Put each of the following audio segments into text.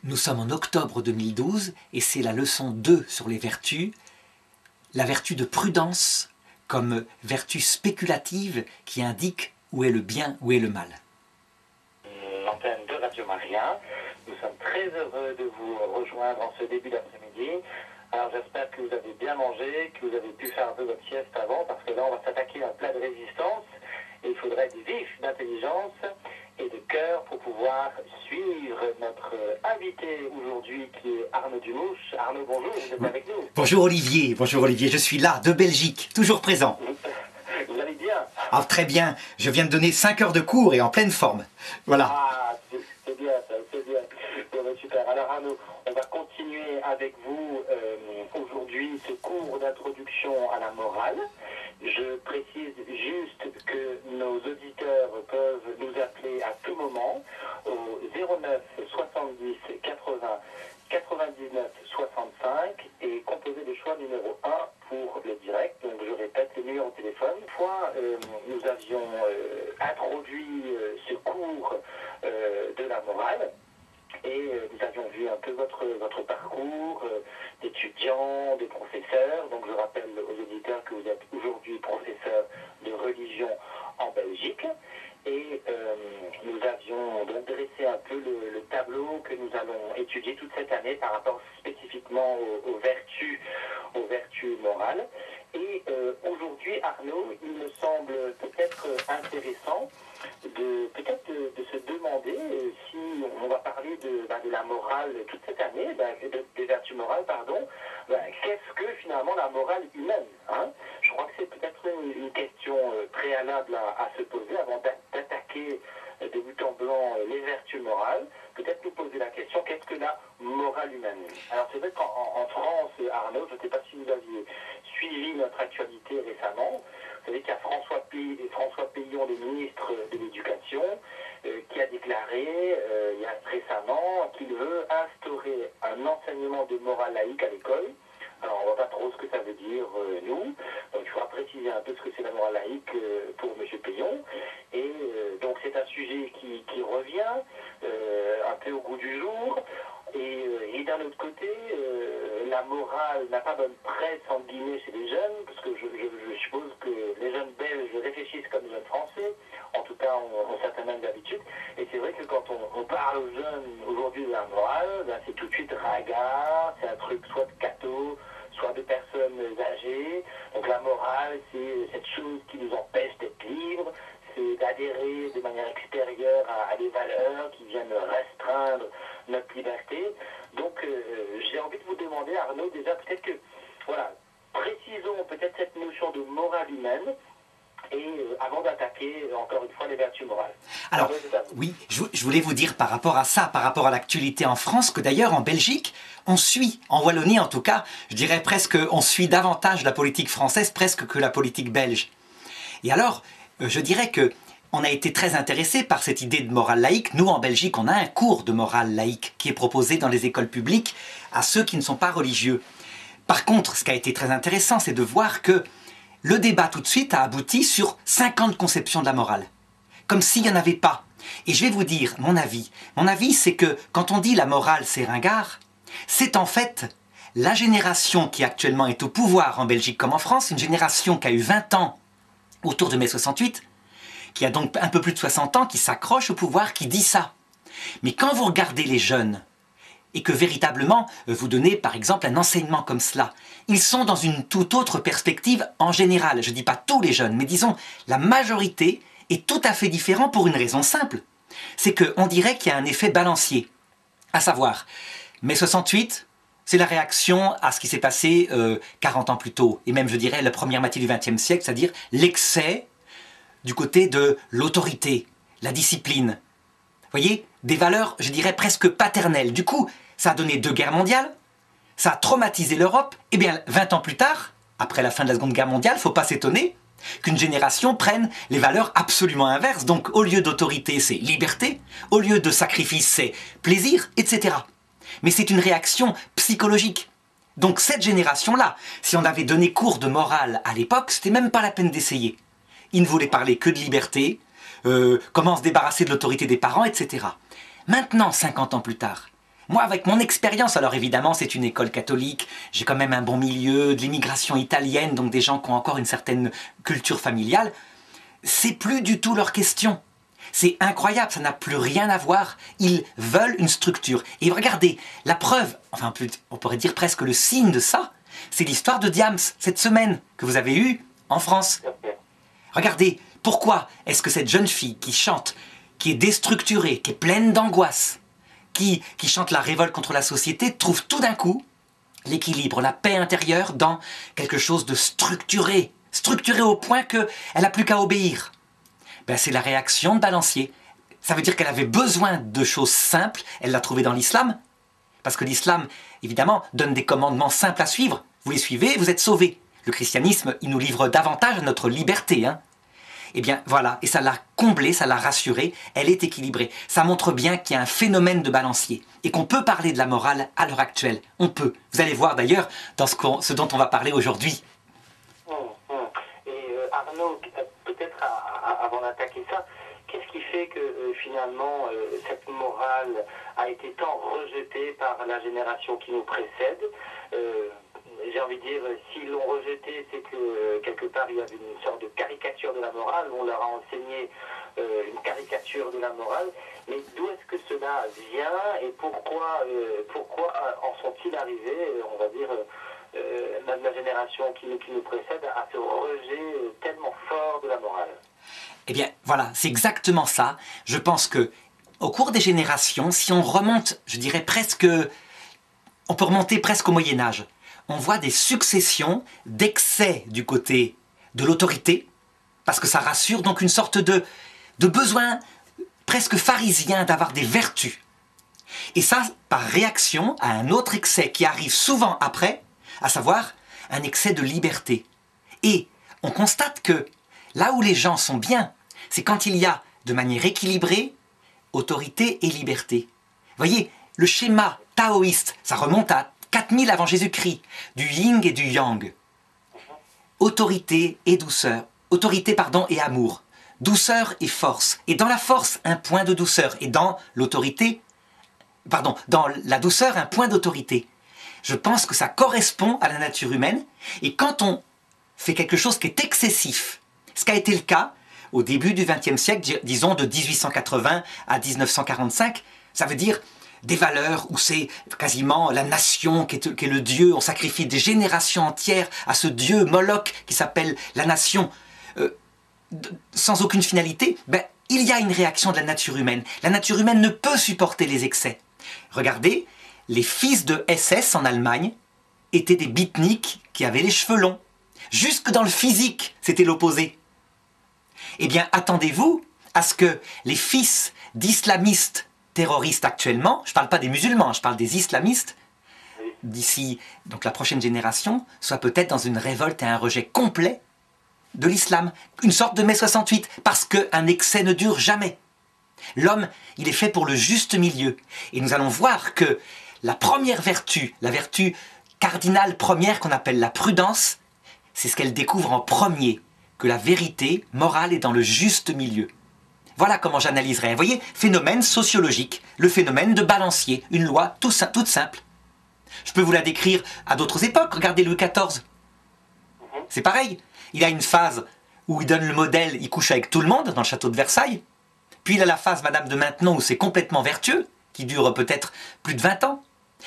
Nous sommes en octobre 2012 et c'est la leçon 2 sur les vertus, la vertu de prudence comme vertu spéculative qui indique où est le bien, où est le mal. L'antenne de Radio Maria, nous sommes très heureux de vous rejoindre en ce début d'après-midi. Alors j'espère que vous avez bien mangé, que vous avez pu faire un peu votre sieste avant, parce que là on va s'attaquer à un plat de résistance et il faudrait du vif, d'intelligence et de cœur pour pouvoir suivre notre invité aujourd'hui qui est Arnaud Dumouche. Arnaud, bonjour, vous êtes avec nous. Bonjour Olivier, je suis là, de Belgique, toujours présent. Vous allez bien? Ah, très bien, je viens de donner 5 heures de cours et en pleine forme. Voilà. Ah, c'est bien ça, c'est bien. Bon, ben, super. Alors Arnaud, on va continuer avec vous aujourd'hui ce cours d'introduction à la morale. Je précise juste que nos auditeurs peuvent nous appeler à tout moment au 09 70 80 99 65 et composer le choix numéro 1 pour le direct. Donc je répète le numéro de téléphone. Une fois, nous avions introduit ce cours de la morale. Et nous avions vu un peu votre parcours d'étudiant, de professeur. Donc je rappelle aux auditeurs que vous êtes aujourd'hui professeur de religion en Belgique. Et nous avions donc dressé un peu le tableau que nous allons étudier toute cette année par rapport spécifiquement aux vertus morales. Et aujourd'hui, Arnaud, il me semble peut-être intéressant de se demander si on va parler de la morale toute cette année, des vertus morales, pardon, qu'est-ce que finalement la morale humaine, hein? Je crois que c'est peut-être une question préalable à se poser avant d'attaquer de but en blanc les vertus morales. Peut-être nous poser la question, qu'est-ce que la morale humaine? Alors c'est vrai qu'en France, Arnaud, je ne sais pas si vous aviez suivi notre actualité récemment. Vous savez qu'il y a François Peillon, le ministre de l'Éducation, qui a déclaré il y a récemment qu'il veut instaurer un enseignement de morale laïque à l'école. Alors on ne voit pas trop ce que ça veut dire, nous. Donc il faudra préciser un peu ce que c'est la morale laïque pour M. Peillon. Et donc c'est un sujet qui revient un peu au goût du jour. Et d'un autre côté, la morale n'a pas bonne presse, entre guillemets, chez les jeunes, parce que je suppose que les jeunes belges réfléchissent comme les jeunes français, en tout cas ont certaines d'habitude. Et c'est vrai que quand on parle aux jeunes aujourd'hui de la morale, c'est tout de suite ringard, c'est un truc soit de cathos, soit de personnes âgées. Donc la morale, c'est cette chose qui nous empêche d'être libres, c'est d'adhérer de manière extérieure à des valeurs qui viennent restreindre notre liberté. Donc j'ai envie de vous demander, Arnaud, déjà peut-être que, voilà, précisons peut-être cette notion de morale humaine, et avant d'attaquer encore une fois les vertus morales. Alors, oui, je voulais vous dire par rapport à ça, par rapport à l'actualité en France, que d'ailleurs en Belgique, on suit, en Wallonie en tout cas, je dirais presque, on suit davantage la politique française presque que la politique belge. Et alors, je dirais que on a été très intéressé par cette idée de morale laïque. Nous, en Belgique, on a un cours de morale laïque qui est proposé dans les écoles publiques à ceux qui ne sont pas religieux. Par contre, ce qui a été très intéressant, c'est de voir que le débat tout de suite a abouti sur 50 conceptions de la morale. Comme s'il n'y en avait pas. Et je vais vous dire mon avis. Mon avis, c'est que quand on dit la morale, c'est ringard, c'est en fait la génération qui actuellement est au pouvoir en Belgique comme en France, une génération qui a eu 20 ans autour de mai 68, qui a donc un peu plus de 60 ans, qui s'accroche au pouvoir, qui dit ça. Mais quand vous regardez les jeunes, et que véritablement vous donnez par exemple un enseignement comme cela, ils sont dans une toute autre perspective en général. Je ne dis pas tous les jeunes, mais disons la majorité est tout à fait différent pour une raison simple. C'est qu'on dirait qu'il y a un effet balancier. À savoir, mai 68, c'est la réaction à ce qui s'est passé 40 ans plus tôt, et même je dirais la première moitié du XXe siècle, c'est-à-dire l'excès du côté de l'autorité, la discipline. Vous voyez, des valeurs, je dirais, presque paternelles. Du coup, ça a donné 2 guerres mondiales, ça a traumatisé l'Europe, et bien 20 ans plus tard, après la fin de la Seconde Guerre mondiale, il ne faut pas s'étonner qu'une génération prenne les valeurs absolument inverses. Donc au lieu d'autorité, c'est liberté, au lieu de sacrifice, c'est plaisir, etc. Mais c'est une réaction psychologique. Donc cette génération-là, si on avait donné cours de morale à l'époque, c'était même pas la peine d'essayer. Ils ne voulaient parler que de liberté, comment se débarrasser de l'autorité des parents, etc. Maintenant, 50 ans plus tard, Moi, avec mon expérience, alors évidemment, c'est une école catholique, j'ai quand même un bon milieu, de l'immigration italienne, donc des gens qui ont encore une certaine culture familiale, c'est plus du tout leur question. C'est incroyable, ça n'a plus rien à voir. Ils veulent une structure. Et regardez, la preuve, enfin on pourrait dire presque le signe de ça, c'est l'histoire de Diams, cette semaine, que vous avez eue en France. Regardez, pourquoi est-ce que cette jeune fille qui chante, qui est déstructurée, qui est pleine d'angoisse, qui chante la révolte contre la société, trouve tout d'un coup l'équilibre, la paix intérieure dans quelque chose de structuré, structuré au point qu'elle n'a plus qu'à obéir. Ben, c'est la réaction de Balancier. Ça veut dire qu'elle avait besoin de choses simples, elle l'a trouvé dans l'islam, parce que l'islam, évidemment, donne des commandements simples à suivre. Vous les suivez, vous êtes sauvés. Le christianisme, il nous livre davantage notre liberté. Eh bien, voilà, et ça l'a comblée, ça l'a rassurée, elle est équilibrée. Ça montre bien qu'il y a un phénomène de Balancier, et qu'on peut parler de la morale à l'heure actuelle. On peut. Vous allez voir d'ailleurs dans ce dont on va parler aujourd'hui. Et Arnaud, peut-être avant d'attaquer ça, qu'est-ce qui fait que finalement cette morale a été tant rejetée par la génération qui nous précède? J'ai envie de dire, s'ils l'ont rejetée, c'est que quelque part il y avait une sorte de caricature de la morale, on leur a enseigné une caricature de la morale, mais d'où est-ce que cela vient et pourquoi en sont-ils arrivés, on va dire, la génération qui nous précède à ce rejet tellement fort de la morale? Eh bien, voilà, c'est exactement ça. Je pense que, au cours des générations, si on remonte, je dirais presque, on peut remonter presque au Moyen-Âge, on voit des successions d'excès du côté de l'autorité, parce que ça rassure, donc une sorte de besoin presque pharisien d'avoir des vertus. Et ça, par réaction à un autre excès qui arrive souvent après, à savoir un excès de liberté. Et on constate que là où les gens sont bien, c'est quand il y a, de manière équilibrée, autorité et liberté. Vous voyez, le schéma taoïste, ça remonte à 4000 avant Jésus-Christ, du yin et du yang. Autorité et douceur. Autorité, pardon, et amour. Douceur et force. Et dans la force, un point de douceur. Et dans l'autorité, pardon, dans la douceur, un point d'autorité. Je pense que ça correspond à la nature humaine. Et quand on fait quelque chose qui est excessif, ce qui a été le cas au début du XXe siècle, disons de 1880 à 1945, ça veut dire des valeurs où c'est quasiment la nation qui est le Dieu, on sacrifie des générations entières à ce Dieu Moloch qui s'appelle la nation, sans aucune finalité, ben, il y a une réaction de la nature humaine. La nature humaine ne peut supporter les excès. Regardez, les fils de SS en Allemagne étaient des beatniks qui avaient les cheveux longs. Jusque dans le physique, c'était l'opposé. Eh bien, attendez-vous à ce que les fils d'islamistes terroristes actuellement, je ne parle pas des musulmans, je parle des islamistes, d'ici donc la prochaine génération, soient peut-être dans une révolte et un rejet complet de l'islam. Une sorte de mai 68, parce qu'un excès ne dure jamais. L'homme, il est fait pour le juste milieu. Et nous allons voir que la première vertu, la vertu cardinale première qu'on appelle la prudence, c'est ce qu'elle découvre en premier, que la vérité morale est dans le juste milieu. Voilà comment j'analyserais. Vous voyez, phénomène sociologique, le phénomène de Balancier, une loi toute simple. Je peux vous la décrire à d'autres époques. Regardez Louis XIV. C'est pareil. Il a une phase où il donne le modèle, il couche avec tout le monde dans le château de Versailles. Puis il a la phase Madame de Maintenon où c'est complètement vertueux, qui dure peut-être plus de 20 ans.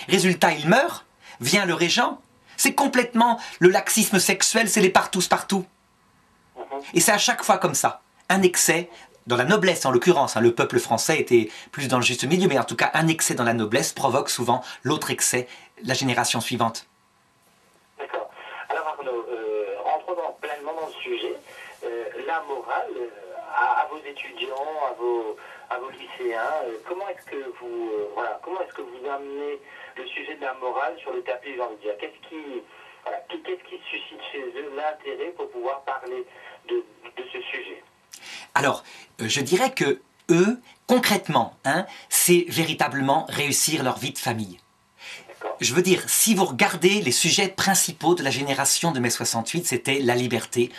Résultat, il meurt, vient le régent. C'est complètement le laxisme sexuel, c'est les partous partout. Et c'est à chaque fois comme ça. Un excès, dans la noblesse en l'occurrence, le peuple français était plus dans le juste milieu, mais en tout cas un excès dans la noblesse provoque souvent l'autre excès, la génération suivante. D'accord. Alors Arnaud, rentrons pleinement dans le sujet. La morale, à vos étudiants, à vos lycéens, comment est-ce que vous amenez le sujet de la morale sur le tapis, j'ai envie de dire? Qu'est-ce qui suscite chez eux l'intérêt pour pouvoir parler de ce sujet? Alors, je dirais que eux, concrètement, c'est véritablement réussir leur vie de famille. Je veux dire, si vous regardez les sujets principaux de la génération de mai 68, c'était la liberté,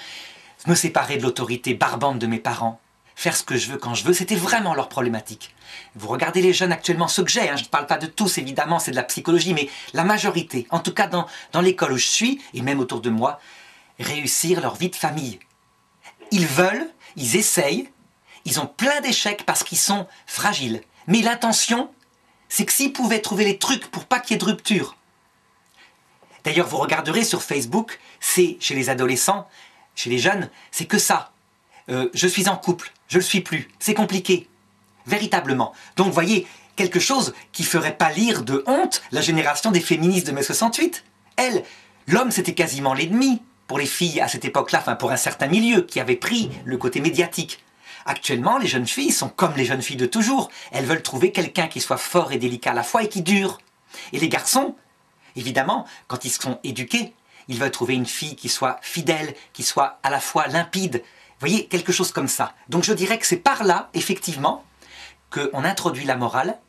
me séparer de l'autorité barbante de mes parents, faire ce que je veux quand je veux, c'était vraiment leur problématique. Vous regardez les jeunes actuellement, ceux que j'ai, hein, je ne parle pas de tous évidemment, c'est de la psychologie, mais la majorité, en tout cas dans l'école où je suis, et même autour de moi, réussir leur vie de famille. Ils veulent, ils essayent, ils ont plein d'échecs parce qu'ils sont fragiles. Mais l'intention, c'est que s'ils pouvaient trouver les trucs pour pas qu'il y ait de rupture. D'ailleurs, vous regarderez sur Facebook, c'est chez les adolescents, chez les jeunes, c'est que ça. Je suis en couple, je ne le suis plus, c'est compliqué. Véritablement. Donc, vous voyez, quelque chose qui ferait pâlir de honte la génération des féministes de mai 68. Elle, l'homme, c'était quasiment l'ennemi pour les filles à cette époque-là, enfin pour un certain milieu qui avait pris le côté médiatique. Actuellement, les jeunes filles sont comme les jeunes filles de toujours. Elles veulent trouver quelqu'un qui soit fort et délicat à la fois et qui dure. Et les garçons, évidemment, quand ils sont éduqués, ils veulent trouver une fille qui soit fidèle, qui soit à la fois limpide. Vous voyez, quelque chose comme ça. Donc je dirais que c'est par là, effectivement, qu'on introduit la morale.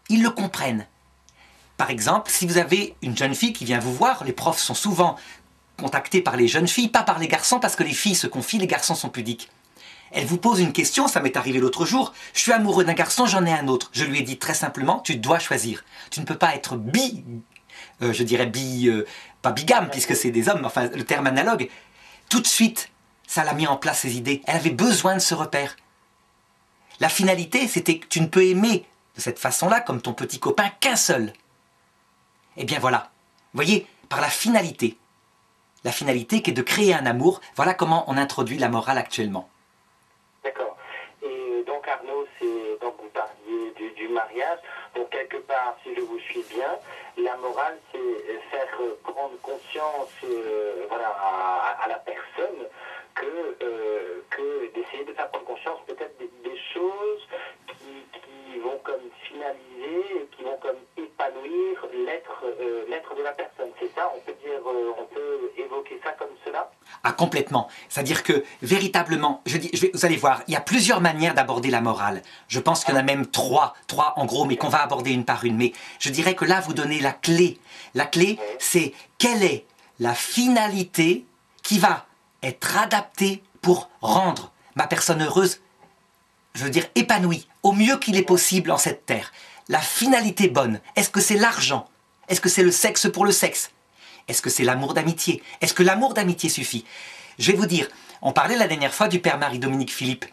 Ils le comprennent. Par exemple, si vous avez une jeune fille qui vient vous voir, les profs sont souvent contactés par les jeunes filles, pas par les garçons, parce que les filles se confient, les garçons sont pudiques. Elle vous pose une question, ça m'est arrivé l'autre jour, je suis amoureux d'un garçon, j'en ai un autre. Je lui ai dit très simplement, tu dois choisir. Tu ne peux pas être pas bigame, puisque c'est des hommes, enfin le terme analogue. Tout de suite, ça l'a mis en place ses idées. Elle avait besoin de ce repère. La finalité, c'était que tu ne peux aimer de cette façon-là, comme ton petit copain, qu'un seul. Eh bien voilà, vous voyez, par la finalité qui est de créer un amour, voilà comment on introduit la morale actuellement. D'accord. Et donc Arnaud, donc vous parliez du mariage, donc quelque part, si je vous suis bien, la morale, c'est faire prendre conscience à la personne que d'essayer de faire prendre conscience peut-être des choses qui vont comme finaliser, qui vont comme épanouir l'être de la personne. C'est ça, on peut évoquer ça comme cela? Ah, complètement. C'est-à-dire que, véritablement, vous allez voir, il y a plusieurs manières d'aborder la morale. Je pense qu'il y en a même trois en gros, mais qu'on va aborder une par une. Mais je dirais que là, vous donnez la clé. La clé, c'est quelle est la finalité qui va être adaptée pour rendre ma personne heureuse, je veux dire épanouie, au mieux qu'il est possible en cette terre. La finalité bonne, est-ce que c'est l'argent? Est-ce que c'est le sexe pour le sexe? Est-ce que c'est l'amour d'amitié? Est-ce que l'amour d'amitié suffit? Je vais vous dire, on parlait la dernière fois du père Marie-Dominique Philippe.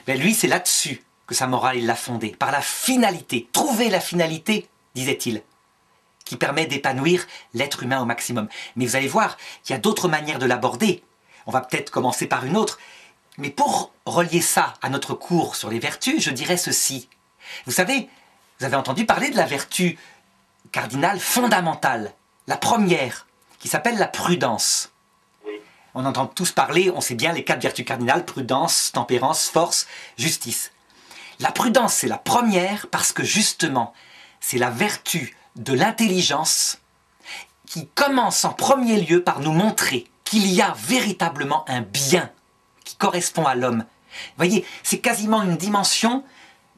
Ben lui, c'est là-dessus que sa morale, il l'a fondée, par la finalité. Trouver la finalité, disait-il, qui permet d'épanouir l'être humain au maximum. Mais vous allez voir qu'il y a d'autres manières de l'aborder. On va peut-être commencer par une autre. Mais pour relier ça à notre cours sur les vertus, je dirais ceci. Vous savez, vous avez entendu parler de la vertu cardinale fondamentale, la première, qui s'appelle la prudence. On entend tous parler, on sait bien les 4 vertus cardinales, prudence, tempérance, force, justice. La prudence, c'est la première parce que justement, c'est la vertu de l'intelligence qui commence en premier lieu par nous montrer qu'il y a véritablement un bien qui correspond à l'homme. Vous voyez, c'est quasiment une dimension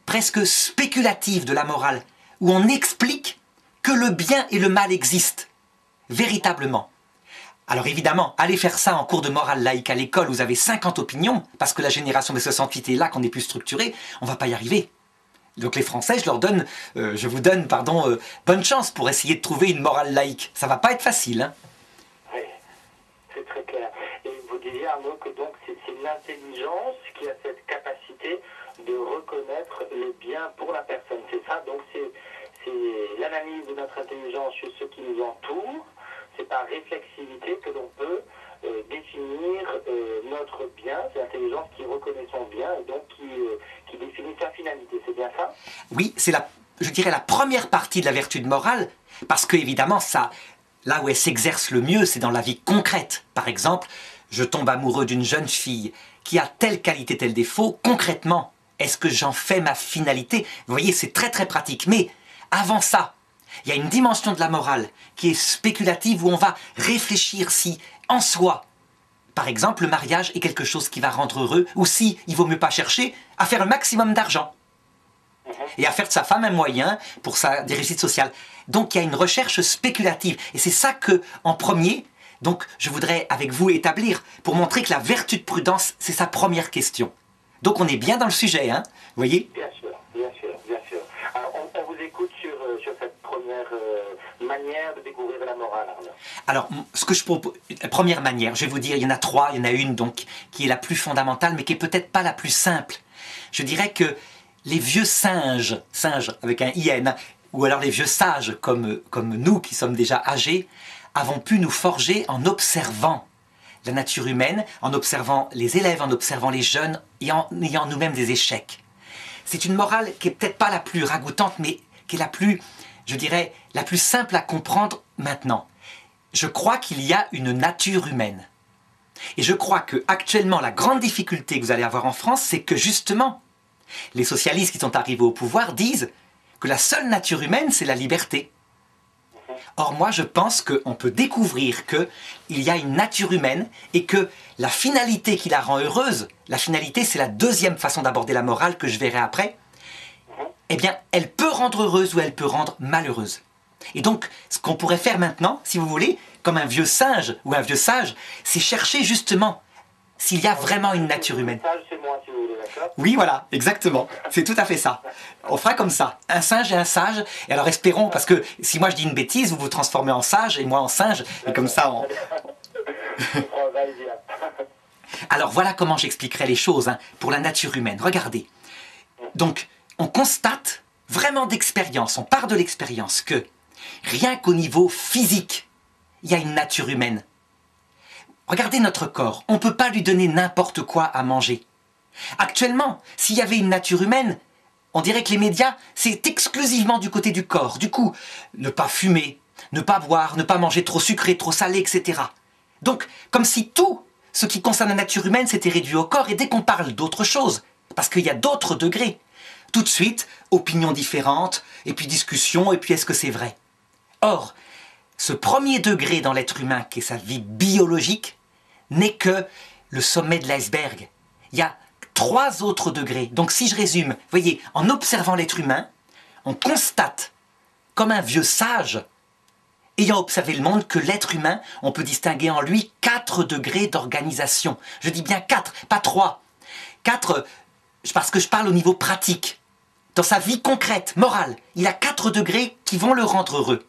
presque spéculative de la morale, où on explique que le bien et le mal existent, véritablement. Alors évidemment, allez faire ça en cours de morale laïque à l'école, vous avez 50 opinions, parce que la génération des 68 est là, qu'on est plus structuré, on ne va pas y arriver. Donc les Français, je vous donne, bonne chance pour essayer de trouver une morale laïque. Ça ne va pas être facile, hein. Oui, c'est très clair. Et vous disiez, Arnaud, que donc c'est l'intelligence qui a cette capacité de reconnaître le bien pour la personne. C'est ça, donc c'est l'analyse de notre intelligence sur ce qui nous entoure. C'est par réflexivité que l'on peut définir notre bien, c'est l'intelligence qui reconnaît son bien et donc qui définit sa finalité, c'est bien ça? Oui, c'est je dirais la première partie de la vertu de morale, parce que évidemment, ça, là où elle s'exerce le mieux, c'est dans la vie concrète. Par exemple, je tombe amoureux d'une jeune fille qui a telle qualité, tel défaut, concrètement, est-ce que j'en fais ma finalité? Vous voyez, c'est très très pratique, mais avant ça, il y a une dimension de la morale qui est spéculative où on va réfléchir si, en soi, par exemple, le mariage est quelque chose qui va rendre heureux ou si il vaut mieux pas chercher à faire un maximum d'argent et à faire de sa femme un moyen pour des réussites sociales. Donc il y a une recherche spéculative et c'est ça que, en premier, donc je voudrais avec vous établir pour montrer que la vertu de prudence, c'est sa première question. Donc on est bien dans le sujet, hein, vous voyez? Bien sûr, bien sûr, bien sûr. Alors, on vous écoute sur cette première manière de découvrir la morale, Arnaud. Alors, ce que je propose, la première manière, je vais vous dire, il y en a trois, il y en a une donc qui est la plus fondamentale, mais qui est peut-être pas la plus simple. Je dirais que les vieux singes, singes avec un IN, ou alors les vieux sages comme nous qui sommes déjà âgés, avons pu nous forger en observant la nature humaine, en observant les élèves, en observant les jeunes et en ayant nous-mêmes des échecs. C'est une morale qui est peut-être pas la plus ragoûtante, mais qui est la plus, je dirais, la plus simple à comprendre maintenant. Je crois qu'il y a une nature humaine. Et je crois que actuellement la grande difficulté que vous allez avoir en France, c'est que justement, les socialistes qui sont arrivés au pouvoir disent que la seule nature humaine, c'est la liberté. Or moi, je pense qu'on peut découvrir qu'il y a une nature humaine et que la finalité qui la rend heureuse, la finalité, c'est la deuxième façon d'aborder la morale que je verrai après, eh bien, elle peut rendre heureuse ou elle peut rendre malheureuse. Et donc, ce qu'on pourrait faire maintenant, si vous voulez, comme un vieux singe ou un vieux sage, c'est chercher justement s'il y a vraiment une nature humaine. C'est moi, si vous voulez, d'accord? Oui, voilà, exactement. C'est tout à fait ça. On fera comme ça. Un singe et un sage. Et alors espérons, parce que si moi je dis une bêtise, vous vous transformez en sage et moi en singe. Et comme ça, on... Alors voilà comment j'expliquerai les choses hein, pour la nature humaine. Regardez. Donc, on constate vraiment d'expérience, on part de l'expérience que rien qu'au niveau physique, il y a une nature humaine. Regardez notre corps, on ne peut pas lui donner n'importe quoi à manger. Actuellement, s'il y avait une nature humaine, on dirait que les médias, c'est exclusivement du côté du corps. Du coup, ne pas fumer, ne pas boire, ne pas manger trop sucré, trop salé, etc. Donc, comme si tout ce qui concerne la nature humaine s'était réduit au corps, et dès qu'on parle d'autre chose, parce qu'il y a d'autres degrés, tout de suite, opinions différentes, et puis discussions, et puis est-ce que c'est vrai? Or, ce premier degré dans l'être humain, qui est sa vie biologique, n'est que le sommet de l'iceberg. Il y a 3 autres degrés. Donc si je résume, voyez, en observant l'être humain, on constate, comme un vieux sage, ayant observé le monde, que l'être humain, on peut distinguer en lui 4 degrés d'organisation. Je dis bien 4, pas 3. 4, parce que je parle au niveau pratique. Dans sa vie concrète, morale, il a 4 degrés qui vont le rendre heureux.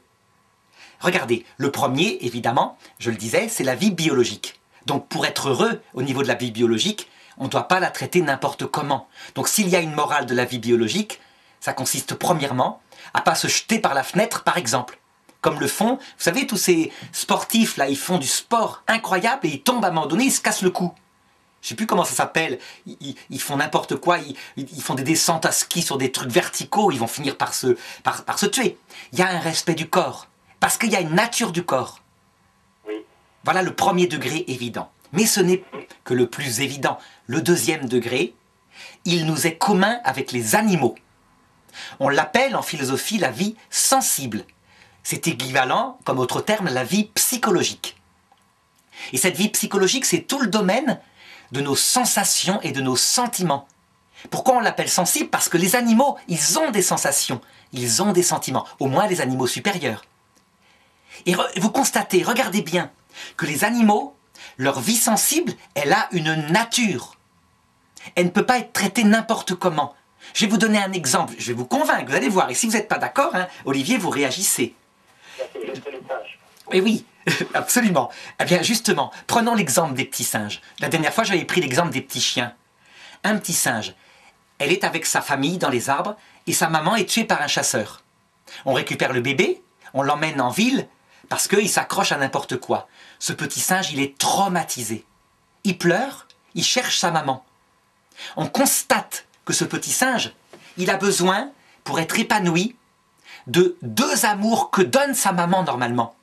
Regardez, le premier, évidemment, je le disais, c'est la vie biologique. Donc pour être heureux au niveau de la vie biologique, on ne doit pas la traiter n'importe comment. Donc s'il y a une morale de la vie biologique, ça consiste premièrement à ne pas se jeter par la fenêtre, par exemple. Comme le font, vous savez, tous ces sportifs, là, ils font du sport incroyable et ils tombent à un moment donné, ils se cassent le cou. Je ne sais plus comment ça s'appelle, ils font n'importe quoi, ils font des descentes à ski sur des trucs verticaux, ils vont finir par se tuer. Il y a un respect du corps, parce qu'il y a une nature du corps. Oui. Voilà le premier degré évident. Mais ce n'est que le plus évident. Le deuxième degré, il nous est commun avec les animaux. On l'appelle en philosophie la vie sensible. C'est équivalent, comme autre terme, à la vie psychologique. Et cette vie psychologique, c'est tout le domaine de nos sensations et de nos sentiments. Pourquoi on l'appelle sensible? Parce que les animaux, ils ont des sensations, ils ont des sentiments, au moins les animaux supérieurs. Et vous constatez, regardez bien, que les animaux, leur vie sensible, elle a une nature. Elle ne peut pas être traitée n'importe comment. Je vais vous donner un exemple, je vais vous convaincre, vous allez voir. Et si vous n'êtes pas d'accord, hein, Olivier, vous réagissez. Et oui, absolument. Eh bien, justement, prenons l'exemple des petits singes. La dernière fois, j'avais pris l'exemple des petits chiens. Un petit singe, elle est avec sa famille dans les arbres et sa maman est tuée par un chasseur. On récupère le bébé, on l'emmène en ville parce qu'il s'accroche à n'importe quoi. Ce petit singe, il est traumatisé. Il pleure, il cherche sa maman. On constate que ce petit singe, il a besoin, pour être épanoui, de 2 amours que donne sa maman normalement.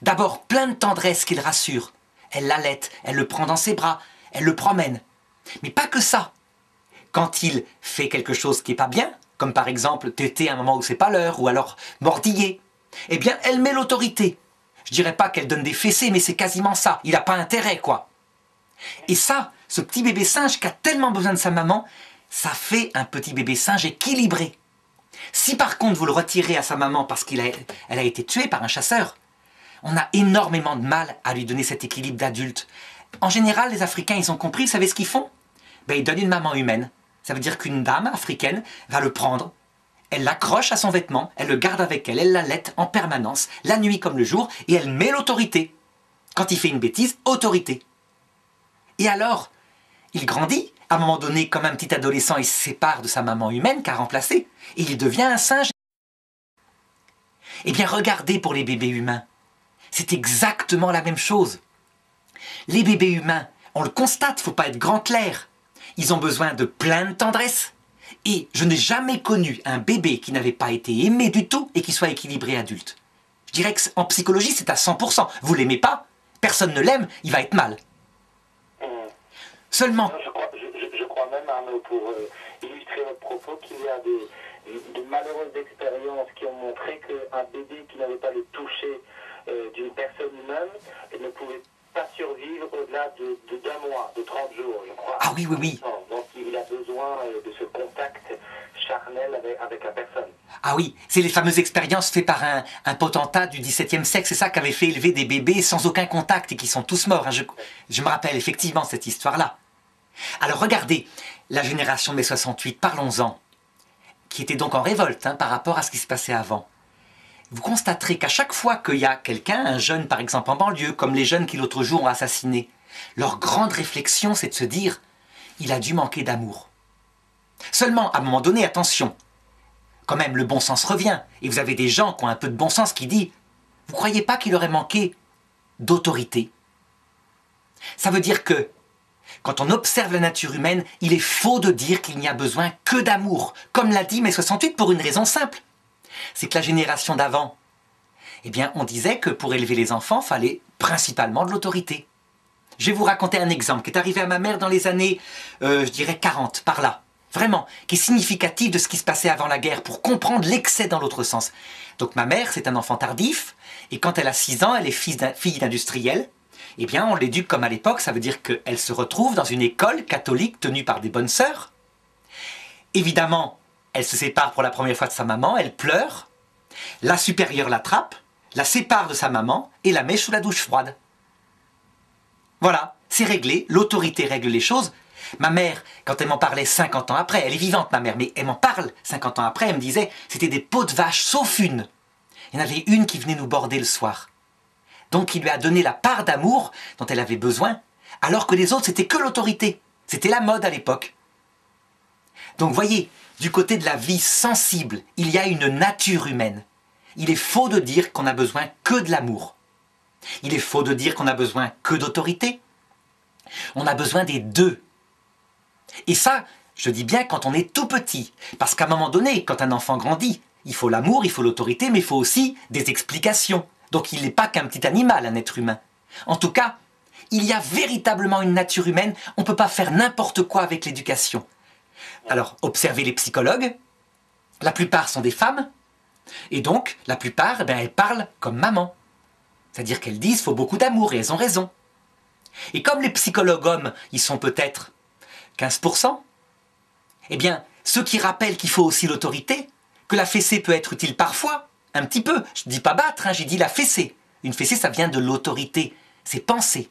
D'abord, plein de tendresse qu'il rassure. Elle l'allaite, elle le prend dans ses bras, elle le promène. Mais pas que ça. Quand il fait quelque chose qui n'est pas bien, comme par exemple téter à un moment où c'est pas l'heure, ou alors mordiller, eh bien, elle met l'autorité. Je dirais pas qu'elle donne des fessées, mais c'est quasiment ça. Il n'a pas intérêt, quoi. Et ça, ce petit bébé singe qui a tellement besoin de sa maman, ça fait un petit bébé singe équilibré. Si par contre vous le retirez à sa maman parce qu'elle a été tuée par un chasseur, on a énormément de mal à lui donner cet équilibre d'adulte. En général, les Africains, ils ont compris, vous savez ce qu'ils font? Ben, il donne une maman humaine. Ça veut dire qu'une dame africaine va le prendre, elle l'accroche à son vêtement, elle le garde avec elle, elle l'allaite en permanence, la nuit comme le jour, et elle met l'autorité. Quand il fait une bêtise, autorité. Et alors, il grandit, à un moment donné, comme un petit adolescent, il se sépare de sa maman humaine qu'a remplacée, et il devient un singe. Eh bien, regardez pour les bébés humains. C'est exactement la même chose. Les bébés humains, on le constate, il ne faut pas être grand clair. Ils ont besoin de plein de tendresse. Et je n'ai jamais connu un bébé qui n'avait pas été aimé du tout et qui soit équilibré adulte. Je dirais qu'en psychologie, c'est à 100%. Vous ne l'aimez pas, personne ne l'aime, il va être mal. Seulement... Je crois même, Arnaud, pour illustrer votre propos, qu'il y a de malheureuses expériences qui ont montré qu'un bébé qui n'avait pas le toucher d'une personne humaine ne pouvait pas survivre au-delà d'un mois, de 30 jours, je crois. Ah oui, oui, oui. Donc il a besoin de ce contact charnel avec la personne. Ah oui, c'est les fameuses expériences faites par un potentat du XVIIe siècle, c'est ça qu'avait fait élever des bébés sans aucun contact et qui sont tous morts. Je me rappelle effectivement cette histoire-là. Alors regardez, la génération mai 68, parlons-en, qui était donc en révolte par rapport à ce qui se passait avant. Vous constaterez qu'à chaque fois qu'il y a quelqu'un, un jeune par exemple en banlieue, comme les jeunes qui l'autre jour ont assassiné, leur grande réflexion c'est de se dire « il a dû manquer d'amour ». Seulement, à un moment donné, attention, quand même le bon sens revient, et vous avez des gens qui ont un peu de bon sens qui disent « vous ne croyez pas qu'il aurait manqué d'autorité ?» Ça veut dire que, quand on observe la nature humaine, il est faux de dire qu'il n'y a besoin que d'amour, comme l'a dit mai 68 pour une raison simple. C'est que la génération d'avant, eh bien, on disait que pour élever les enfants, il fallait principalement de l'autorité. Je vais vous raconter un exemple qui est arrivé à ma mère dans les années, je dirais 40, par là. Vraiment, qui est significatif de ce qui se passait avant la guerre, pour comprendre l'excès dans l'autre sens. Donc ma mère, c'est un enfant tardif, et quand elle a 6 ans, elle est fille d'industriel. Eh bien, on l'éduque comme à l'époque, ça veut dire qu'elle se retrouve dans une école catholique tenue par des bonnes sœurs. Évidemment, elle se sépare pour la première fois de sa maman, elle pleure. La supérieure l'attrape, la sépare de sa maman et la met sous la douche froide. Voilà, c'est réglé, l'autorité règle les choses. Ma mère, quand elle m'en parlait 50 ans après, elle est vivante ma mère, mais elle m'en parle 50 ans après, elle me disait, c'était des peaux de vache sauf une. Il y en avait une qui venait nous border le soir. Donc il lui a donné la part d'amour dont elle avait besoin, alors que les autres c'était que l'autorité. C'était la mode à l'époque. Donc voyez, du côté de la vie sensible, il y a une nature humaine. Il est faux de dire qu'on a besoin que de l'amour. Il est faux de dire qu'on a besoin que d'autorité. On a besoin des deux. Et ça, je dis bien quand on est tout petit. Parce qu'à un moment donné, quand un enfant grandit, il faut l'amour, il faut l'autorité, mais il faut aussi des explications. Donc il n'est pas qu'un petit animal, un être humain. En tout cas, il y a véritablement une nature humaine. On ne peut pas faire n'importe quoi avec l'éducation. Alors, observez les psychologues. La plupart sont des femmes. Et donc, la plupart, elles parlent comme maman. C'est-à-dire qu'elles disent qu'il faut beaucoup d'amour, et elles ont raison. Et comme les psychologues hommes, ils sont peut-être 15%, eh bien, ceux qui rappellent qu'il faut aussi l'autorité, que la fessée peut être utile parfois, un petit peu. Je ne dis pas battre, j'ai dit la fessée. Une fessée, ça vient de l'autorité. C'est penser.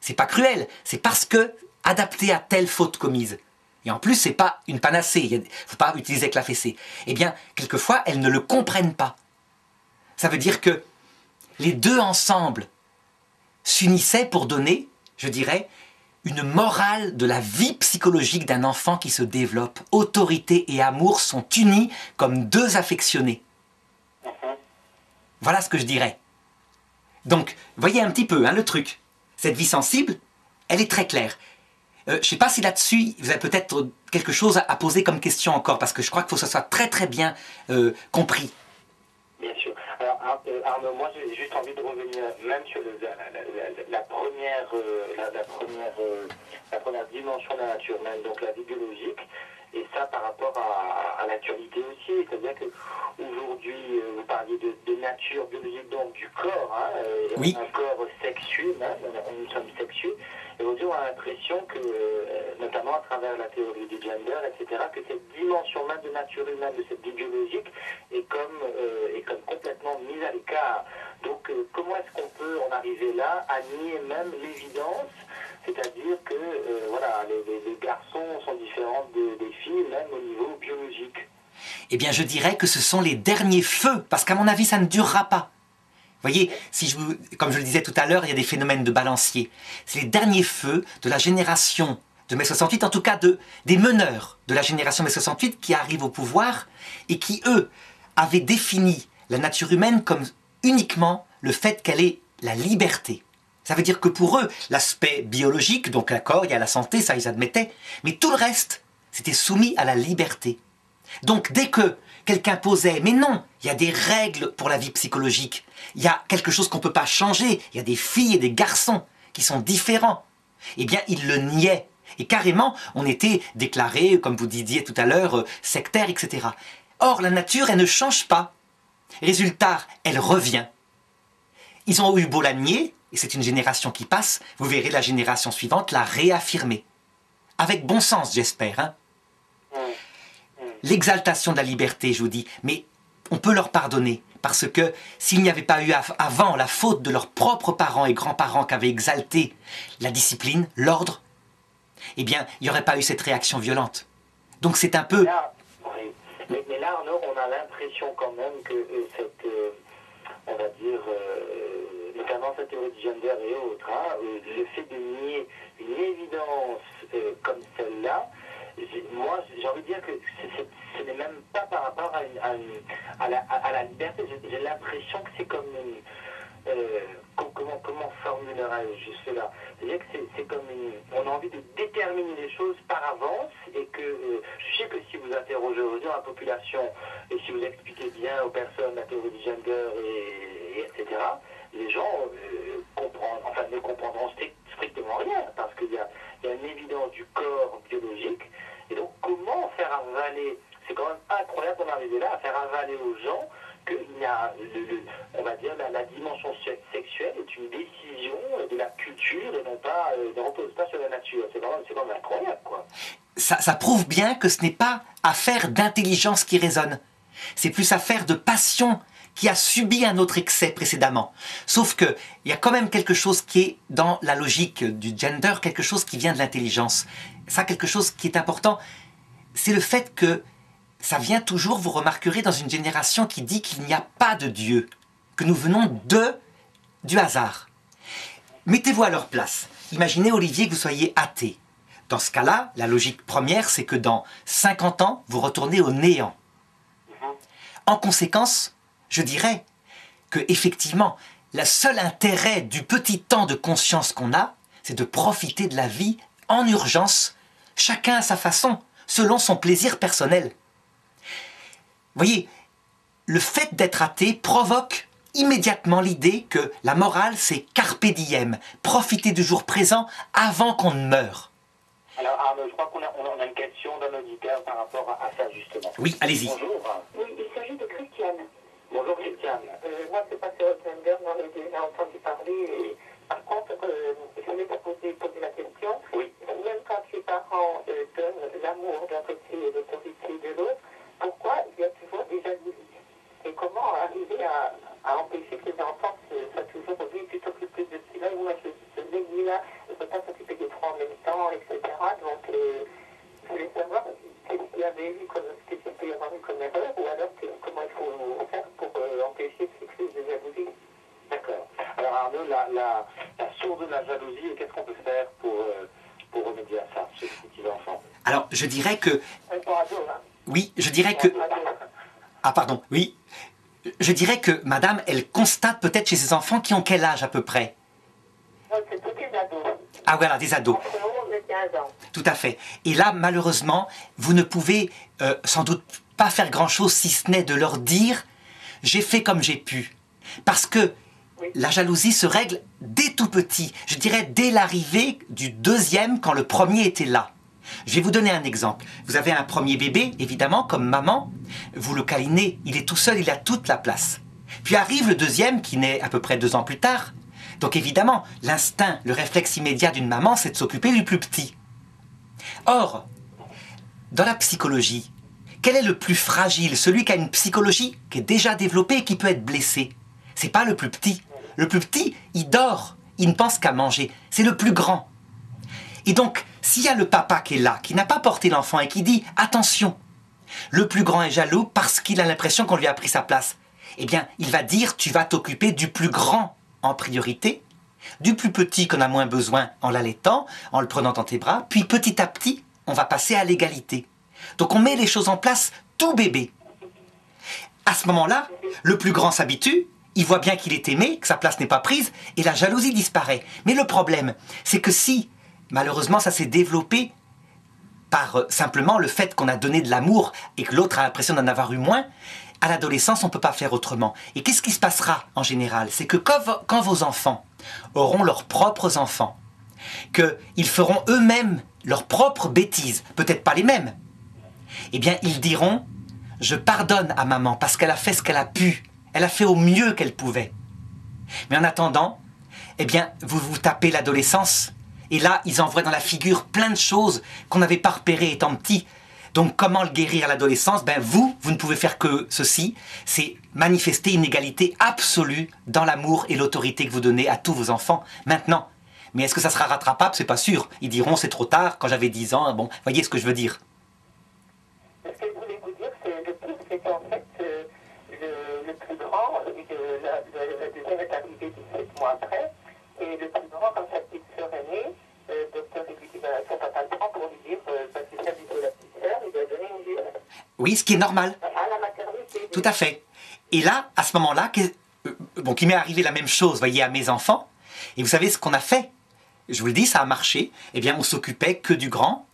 C'est pas cruel, c'est parce que adapté à telle faute commise. Et en plus, c'est pas une panacée, il ne faut pas utiliser que la fessée. Eh bien, quelquefois, elles ne le comprennent pas. Ça veut dire que les deux ensemble s'unissaient pour donner, je dirais, une morale de la vie psychologique d'un enfant qui se développe. Autorité et amour sont unis comme deux affectionnés. Voilà ce que je dirais. Donc, voyez un petit peu le truc. Cette vie sensible, elle est très claire. Je ne sais pas si là-dessus, vous avez peut-être quelque chose à poser comme question encore, parce que je crois qu'il faut que ça soit très très bien compris. Bien sûr. Alors Arnaud, moi j'ai juste envie de revenir même sur la première dimension de la nature humaine, donc la vie biologique, et ça par rapport à l'actualité aussi, c'est-à-dire qu'aujourd'hui, vous parliez de nature biologique, donc du corps, Oui. un corps sexué, nous sommes sexués, et aujourd'hui on a l'impression que, notamment à travers la théorie du gender, etc., que cette dimension même de nature humaine, de cette vie biologique, est comme complètement mise à l'écart Donc comment est-ce qu'on peut en arriver là à nier même l'évidence, c'est-à-dire que voilà, les garçons sont différents des filles, même au niveau biologique? Eh bien, je dirais que ce sont les derniers feux, parce qu'à mon avis, ça ne durera pas. Vous voyez, comme je le disais tout à l'heure, il y a des phénomènes de balancier. C'est les derniers feux de la génération de mai 68, en tout cas des meneurs de la génération mai 68 qui arrivent au pouvoir et qui, eux, avaient défini la nature humaine comme uniquement le fait qu'elle ait la liberté. Ça veut dire que pour eux, l'aspect biologique, donc d'accord, il y a la santé, ça ils admettaient, mais tout le reste, c'était soumis à la liberté. Donc dès que quelqu'un posait « mais non, il y a des règles pour la vie psychologique, il y a quelque chose qu'on ne peut pas changer, il y a des filles et des garçons qui sont différents », eh bien il le niait. Et carrément, on était déclaré, comme vous disiez tout à l'heure, sectaire, etc. Or, la nature, elle ne change pas. Résultat, elle revient. Ils ont eu beau la nier, et c'est une génération qui passe, vous verrez la génération suivante la réaffirmer. Avec bon sens, j'espère, hein. L'exaltation de la liberté, je vous dis, mais on peut leur pardonner, parce que s'il n'y avait pas eu avant la faute de leurs propres parents et grands-parents qui avaient exalté la discipline, l'ordre, eh bien, il n'y aurait pas eu cette réaction violente. Donc c'est un peu... Là, oui. Mais là, on a l'impression quand même que cette, on va dire, notamment cette théorie du gender et autres, hein, le fait de nier une évidence comme celle-là, moi, j'ai envie de dire que ce n'est même pas par rapport à la liberté. J'ai l'impression que c'est comme une... comment formulerais-je cela? C'est-à-dire que c'est comme on a envie de déterminer les choses par avance et que je sais que si vous interrogez aujourd'hui la population et si vous expliquez bien aux personnes la théorie du gender etc., les gens ne comprendront strictement rien parce qu'il y a une évidence du corps biologique. Et donc, comment faire avaler, c'est quand même incroyable d'en arriver là, à faire avaler aux gens qu'il y a, on va dire, la dimension sexuelle est une décision de la culture et ne repose pas sur la nature. C'est quand même incroyable, quoi. Ça prouve bien que ce n'est pas affaire d'intelligence qui résonne. C'est plus affaire de passion qui a subi un autre excès précédemment. Sauf qu'il y a quand même quelque chose qui est dans la logique du gender, quelque chose qui vient de l'intelligence. Ça, quelque chose qui est important, c'est le fait que ça vient toujours, vous remarquerez, dans une génération qui dit qu'il n'y a pas de Dieu, que nous venons du hasard. Mettez-vous à leur place. Imaginez, Olivier, que vous soyez athée. Dans ce cas-là, la logique première, c'est que dans 50 ans, vous retournez au néant. En conséquence, je dirais que effectivement, le seul intérêt du petit temps de conscience qu'on a, c'est de profiter de la vie en urgence, chacun à sa façon, selon son plaisir personnel. Vous voyez, le fait d'être athée provoque immédiatement l'idée que la morale, c'est carpe diem, profiter du jour présent avant qu'on ne meure. Alors Arnaud, je crois qu'on a une question d'un auditeur par rapport à ça justement. Oui, allez-y. Bonjour. Oui, il s'agit de Christiane. Bonjour Christiane. Moi, c'est pas sur gender, j'en ai déjà entendu parler. Et, par contre, je voulais te poser la question. Oui. Même quand les parents donnent l'amour d'un côté et l'autorité de l'autre, pourquoi il y a toujours des jalousies? Et comment arriver à empêcher que les enfants soient toujours lui, tu t'occupes plus de celui-là, ou moi je lui-là, je ne peux pas s'occuper des trois en même temps, etc. Donc, je voulais savoir qu'est-ce qu'il y avait eu, qu'est-ce qu'il peut y avoir eu comme erreur, ou alors comment il faut faire pour empêcher cette crise de jalousie. D'accord. Alors Arnaud, la source de la jalousie, qu'est-ce qu'on peut faire pour remédier à ça chez les petits enfants? Alors, je dirais que... Oui, je dirais que... Ah, pardon, oui. Je dirais que madame, elle constate peut-être chez ses enfants qui ont quel âge à peu près? C'est tous des ados. Ah voilà, des ados. Entre 11 et 15 ans. Tout à fait. Et là, malheureusement, vous ne pouvez sans doute pas faire grand-chose si ce n'est de leur dire « j'ai fait comme j'ai pu ». Parce que la jalousie se règle dès tout petit. Je dirais dès l'arrivée du deuxième quand le premier était là. Je vais vous donner un exemple. Vous avez un premier bébé, évidemment, comme maman. Vous le câlinez, il est tout seul, il a toute la place. Puis arrive le deuxième qui naît à peu près 2 ans plus tard. Donc évidemment, l'instinct, le réflexe immédiat d'une maman, c'est de s'occuper du plus petit. Or, dans la psychologie, quel est le plus fragile? Celui qui a une psychologie qui est déjà développée et qui peut être blessé. C'est pas le plus petit. Le plus petit, il dort, il ne pense qu'à manger. C'est le plus grand. Et donc, s'il y a le papa qui est là, qui n'a pas porté l'enfant et qui dit « Attention, le plus grand est jaloux parce qu'il a l'impression qu'on lui a pris sa place », eh bien, il va dire « Tu vas t'occuper du plus grand en priorité, du plus petit qu'on a moins besoin en l'allaitant, en le prenant dans tes bras, puis petit à petit, on va passer à l'égalité. » Donc on met les choses en place tout bébé. À ce moment-là, le plus grand s'habitue, il voit bien qu'il est aimé, que sa place n'est pas prise, et la jalousie disparaît. Mais le problème, c'est que si, malheureusement, ça s'est développé par simplement le fait qu'on a donné de l'amour et que l'autre a l'impression d'en avoir eu moins, à l'adolescence, on ne peut pas faire autrement. Et qu'est-ce qui se passera en général? C'est que quand vos enfants auront leurs propres enfants, qu'ils feront eux-mêmes leurs propres bêtises, peut-être pas les mêmes, eh bien, ils diront « Je pardonne à maman parce qu'elle a fait ce qu'elle a pu. Elle a fait au mieux qu'elle pouvait. » Mais en attendant, eh bien, vous vous tapez l'adolescence. Et là, ils envoient dans la figure plein de choses qu'on n'avait pas repérées étant petit. Donc, comment le guérir à l'adolescence? Ben, vous ne pouvez faire que ceci. C'est manifester une égalité absolue dans l'amour et l'autorité que vous donnez à tous vos enfants maintenant. Mais est-ce que ça sera rattrapable? C'est pas sûr. Ils diront « C'est trop tard, quand j'avais 10 ans. » Bon, voyez ce que je veux dire. Ce que je voulais vous dire, c'est qu'en fait, le plus grand, la deuxième est arrivée 17 mois après, et le plus grand, quand sa petite sœur est née, le docteur lui dit, son papa le prend pour lui dire, parce que ça dit de la petite sœur, il lui a donné une vie. Oui, ce qui est normal. À la maternité. Tout à fait. Et là, à ce moment-là, bon, qu'il m'est arrivé la même chose, voyez, à mes enfants, et vous savez ce qu'on a fait? Je vous le dis, ça a marché. Eh bien, on s'occupait que du grand,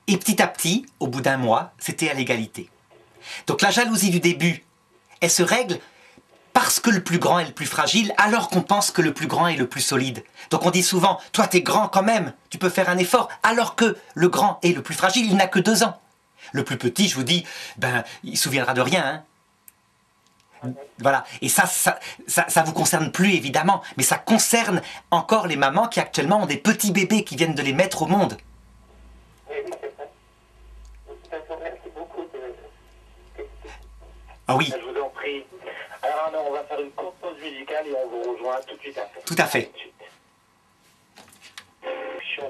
et petit à petit, au bout d'un mois, c'était à l'égalité. Donc la jalousie du début, elle se règle parce que le plus grand est le plus fragile, alors qu'on pense que le plus grand est le plus solide. Donc on dit souvent, toi t'es grand quand même, tu peux faire un effort, alors que le grand est le plus fragile, il n'a que 2 ans. Le plus petit, je vous dis, ben, il se souviendra de rien, hein. Voilà, et ça vous concerne plus évidemment, mais ça concerne encore les mamans qui actuellement ont des petits bébés qui viennent de les mettre au monde. Merci beaucoup. Ah oui, Je vous en prie. Alors, non, on va faire une courte pause musicale et on vous rejoint tout de suite après. tout à fait.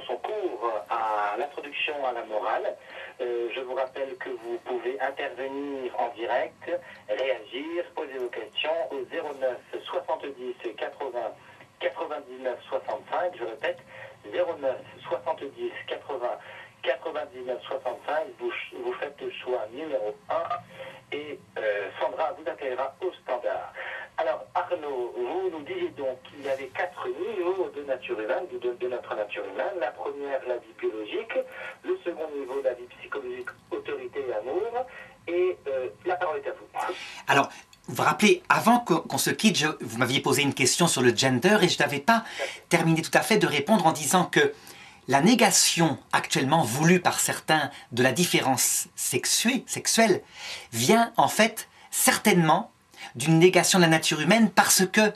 Son cours à l'introduction à la morale. Je vous rappelle que vous pouvez intervenir en direct, réagir, poser vos questions au 09 70 80 99 65. Je répète, 09 70 80 99 65. Vous faites le choix numéro 1 et Sandra vous accueillera au standard. Alors Arnaud, vous nous disiez donc qu'il y avait 4 niveaux de nature humaine, de notre nature humaine. La première, la vie biologique. Le second niveau, la vie psychologique, autorité et amour. Et la parole est à vous. Alors, vous vous rappelez, avant qu'on se quitte, vous m'aviez posé une question sur le gender et je n'avais pas terminé tout à fait de répondre en disant que la négation actuellement voulue par certains de la différence sexuelle vient en fait certainement d'une négation de la nature humaine parce que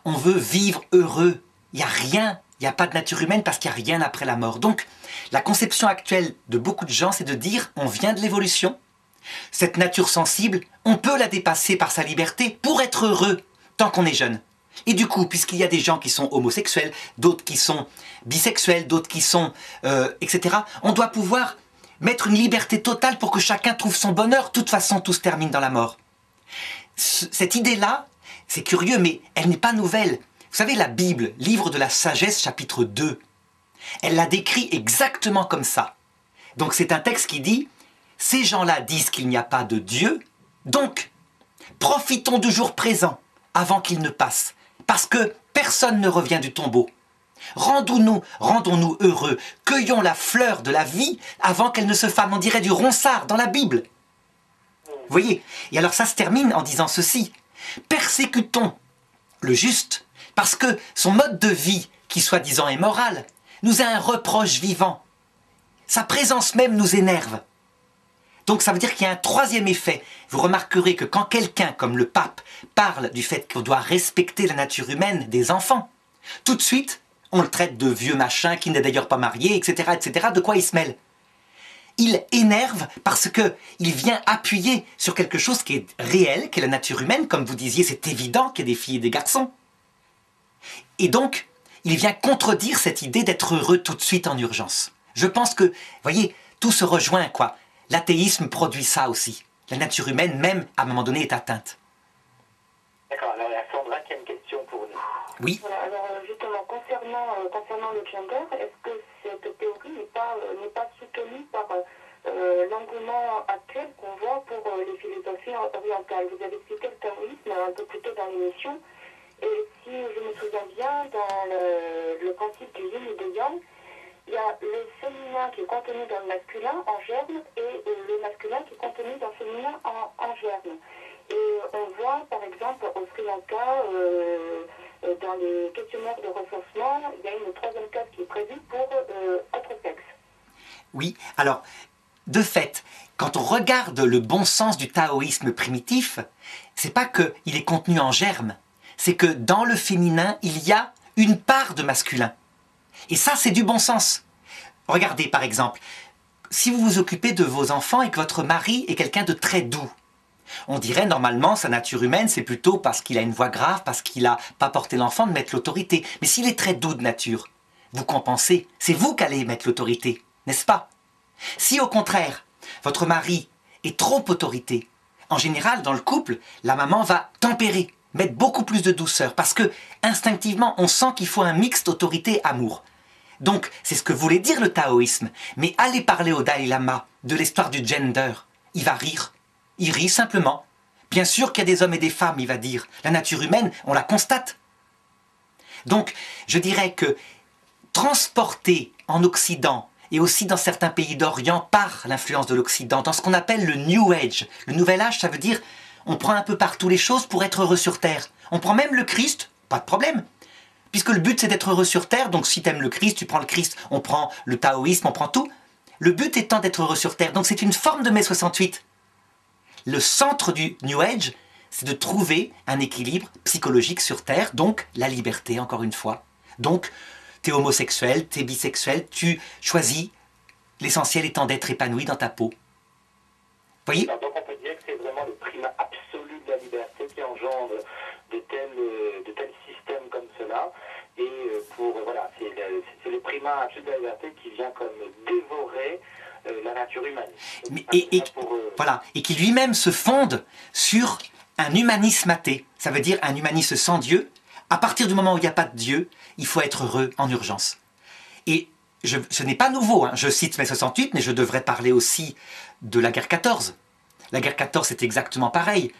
on veut vivre heureux. Il n'y a rien, il n'y a pas de nature humaine parce qu'il n'y a rien après la mort. Donc, la conception actuelle de beaucoup de gens, c'est de dire on vient de l'évolution. Cette nature sensible, on peut la dépasser par sa liberté pour être heureux tant qu'on est jeune. Et du coup, puisqu'il y a des gens qui sont homosexuels, d'autres qui sont bisexuels, d'autres qui sont... etc., on doit pouvoir mettre une liberté totale pour que chacun trouve son bonheur. De toute façon, tout se termine dans la mort. Cette idée-là, c'est curieux, mais elle n'est pas nouvelle. Vous savez, la Bible, livre de la sagesse, chapitre 2, elle la décrit exactement comme ça. Donc c'est un texte qui dit « Ces gens-là disent qu'il n'y a pas de Dieu, donc profitons du jour présent avant qu'il ne passe, parce que personne ne revient du tombeau. Rendons-nous heureux, cueillons la fleur de la vie avant qu'elle ne se fane. » On dirait du ronsard dans la Bible. Vous voyez? Et alors ça se termine en disant ceci. Persécutons le juste, parce que son mode de vie, qui soi-disant est moral, nous a un reproche vivant. Sa présence même nous énerve. Donc ça veut dire qu'il y a un troisième effet. Vous remarquerez que quand quelqu'un, comme le pape, parle du fait qu'on doit respecter la nature humaine des enfants, tout de suite, on le traite de vieux machin qui n'est d'ailleurs pas marié, etc., etc. De quoi il se mêle? il énerve parce que il vient appuyer sur quelque chose qui est réel, qui est la nature humaine. Comme vous disiez, c'est évident qu'il y a des filles et des garçons. Et donc, il vient contredire cette idée d'être heureux tout de suite en urgence. Je pense que, voyez, tout se rejoint, quoi. L'athéisme produit ça aussi. La nature humaine, même, à un moment donné, est atteinte. D'accord, alors il y a Sandra qui a une question pour nous. Oui. Voilà, alors justement, concernant le gender, est-ce que cette théorie n'est pas soutenue par l'engouement actuel qu'on voit pour les philosophies orientales? Vous avez cité le taoïsme un peu plus tôt dans l'émission, et si je me souviens bien, dans le principe du yin et du yang, il y a le féminin qui est contenu dans le masculin en germe et le masculin qui est contenu dans le féminin en germe. Et on voit par exemple au Sri Lanka, dans les questionnaires de recensement, il y a une troisième case qui est prévue pour autre sexe. Oui, alors, de fait, quand on regarde le bon sens du taoïsme primitif, c'est pas qu'il est contenu en germe, c'est que dans le féminin, il y a une part de masculin. Et ça, c'est du bon sens. Regardez, par exemple, si vous vous occupez de vos enfants et que votre mari est quelqu'un de très doux, on dirait normalement sa nature humaine, c'est plutôt parce qu'il a une voix grave, parce qu'il n'a pas porté l'enfant de mettre l'autorité. Mais s'il est très doux de nature, vous compensez, c'est vous qui allez mettre l'autorité, n'est-ce pas? Si au contraire, votre mari est trop autorité, en général dans le couple, la maman va tempérer, mettre beaucoup plus de douceur, parce que instinctivement on sent qu'il faut un mix d'autorité-amour. Donc, c'est ce que voulait dire le taoïsme. Mais allez parler au Dalai Lama de l'histoire du gender. Il va rire. Il rit simplement. Bien sûr qu'il y a des hommes et des femmes, il va dire. La nature humaine, on la constate. Donc, je dirais que transporter en Occident et aussi dans certains pays d'Orient par l'influence de l'Occident, dans ce qu'on appelle le New Age. Le Nouvel Âge, ça veut dire on prend un peu partout les choses pour être heureux sur Terre. On prend même le Christ, pas de problème. Puisque le but c'est d'être heureux sur Terre, donc si tu aimes le Christ, tu prends le Christ, on prend le taoïsme, on prend tout. Le but étant d'être heureux sur Terre, donc c'est une forme de mai 68. Le centre du New Age, c'est de trouver un équilibre psychologique sur Terre, donc la liberté, encore une fois. Donc, t'es homosexuel, t'es bisexuel, tu choisis, l'essentiel étant d'être épanoui dans ta peau. Voyez ? Donc on peut dire que c'est vraiment le primat absolu de la liberté qui engendre de tels systèmes comme cela. Et voilà, c'est le primat absolu de la liberté qui vient comme dévorer la nature humaine. Voilà, et qui lui-même se fonde sur un humanisme athée. Ça veut dire un humanisme sans Dieu. À partir du moment où il n'y a pas de Dieu, il faut être heureux en urgence. Et ce n'est pas nouveau, hein. Je cite mai 68, mais je devrais parler aussi de la guerre 14. La guerre 14, c'est exactement pareil.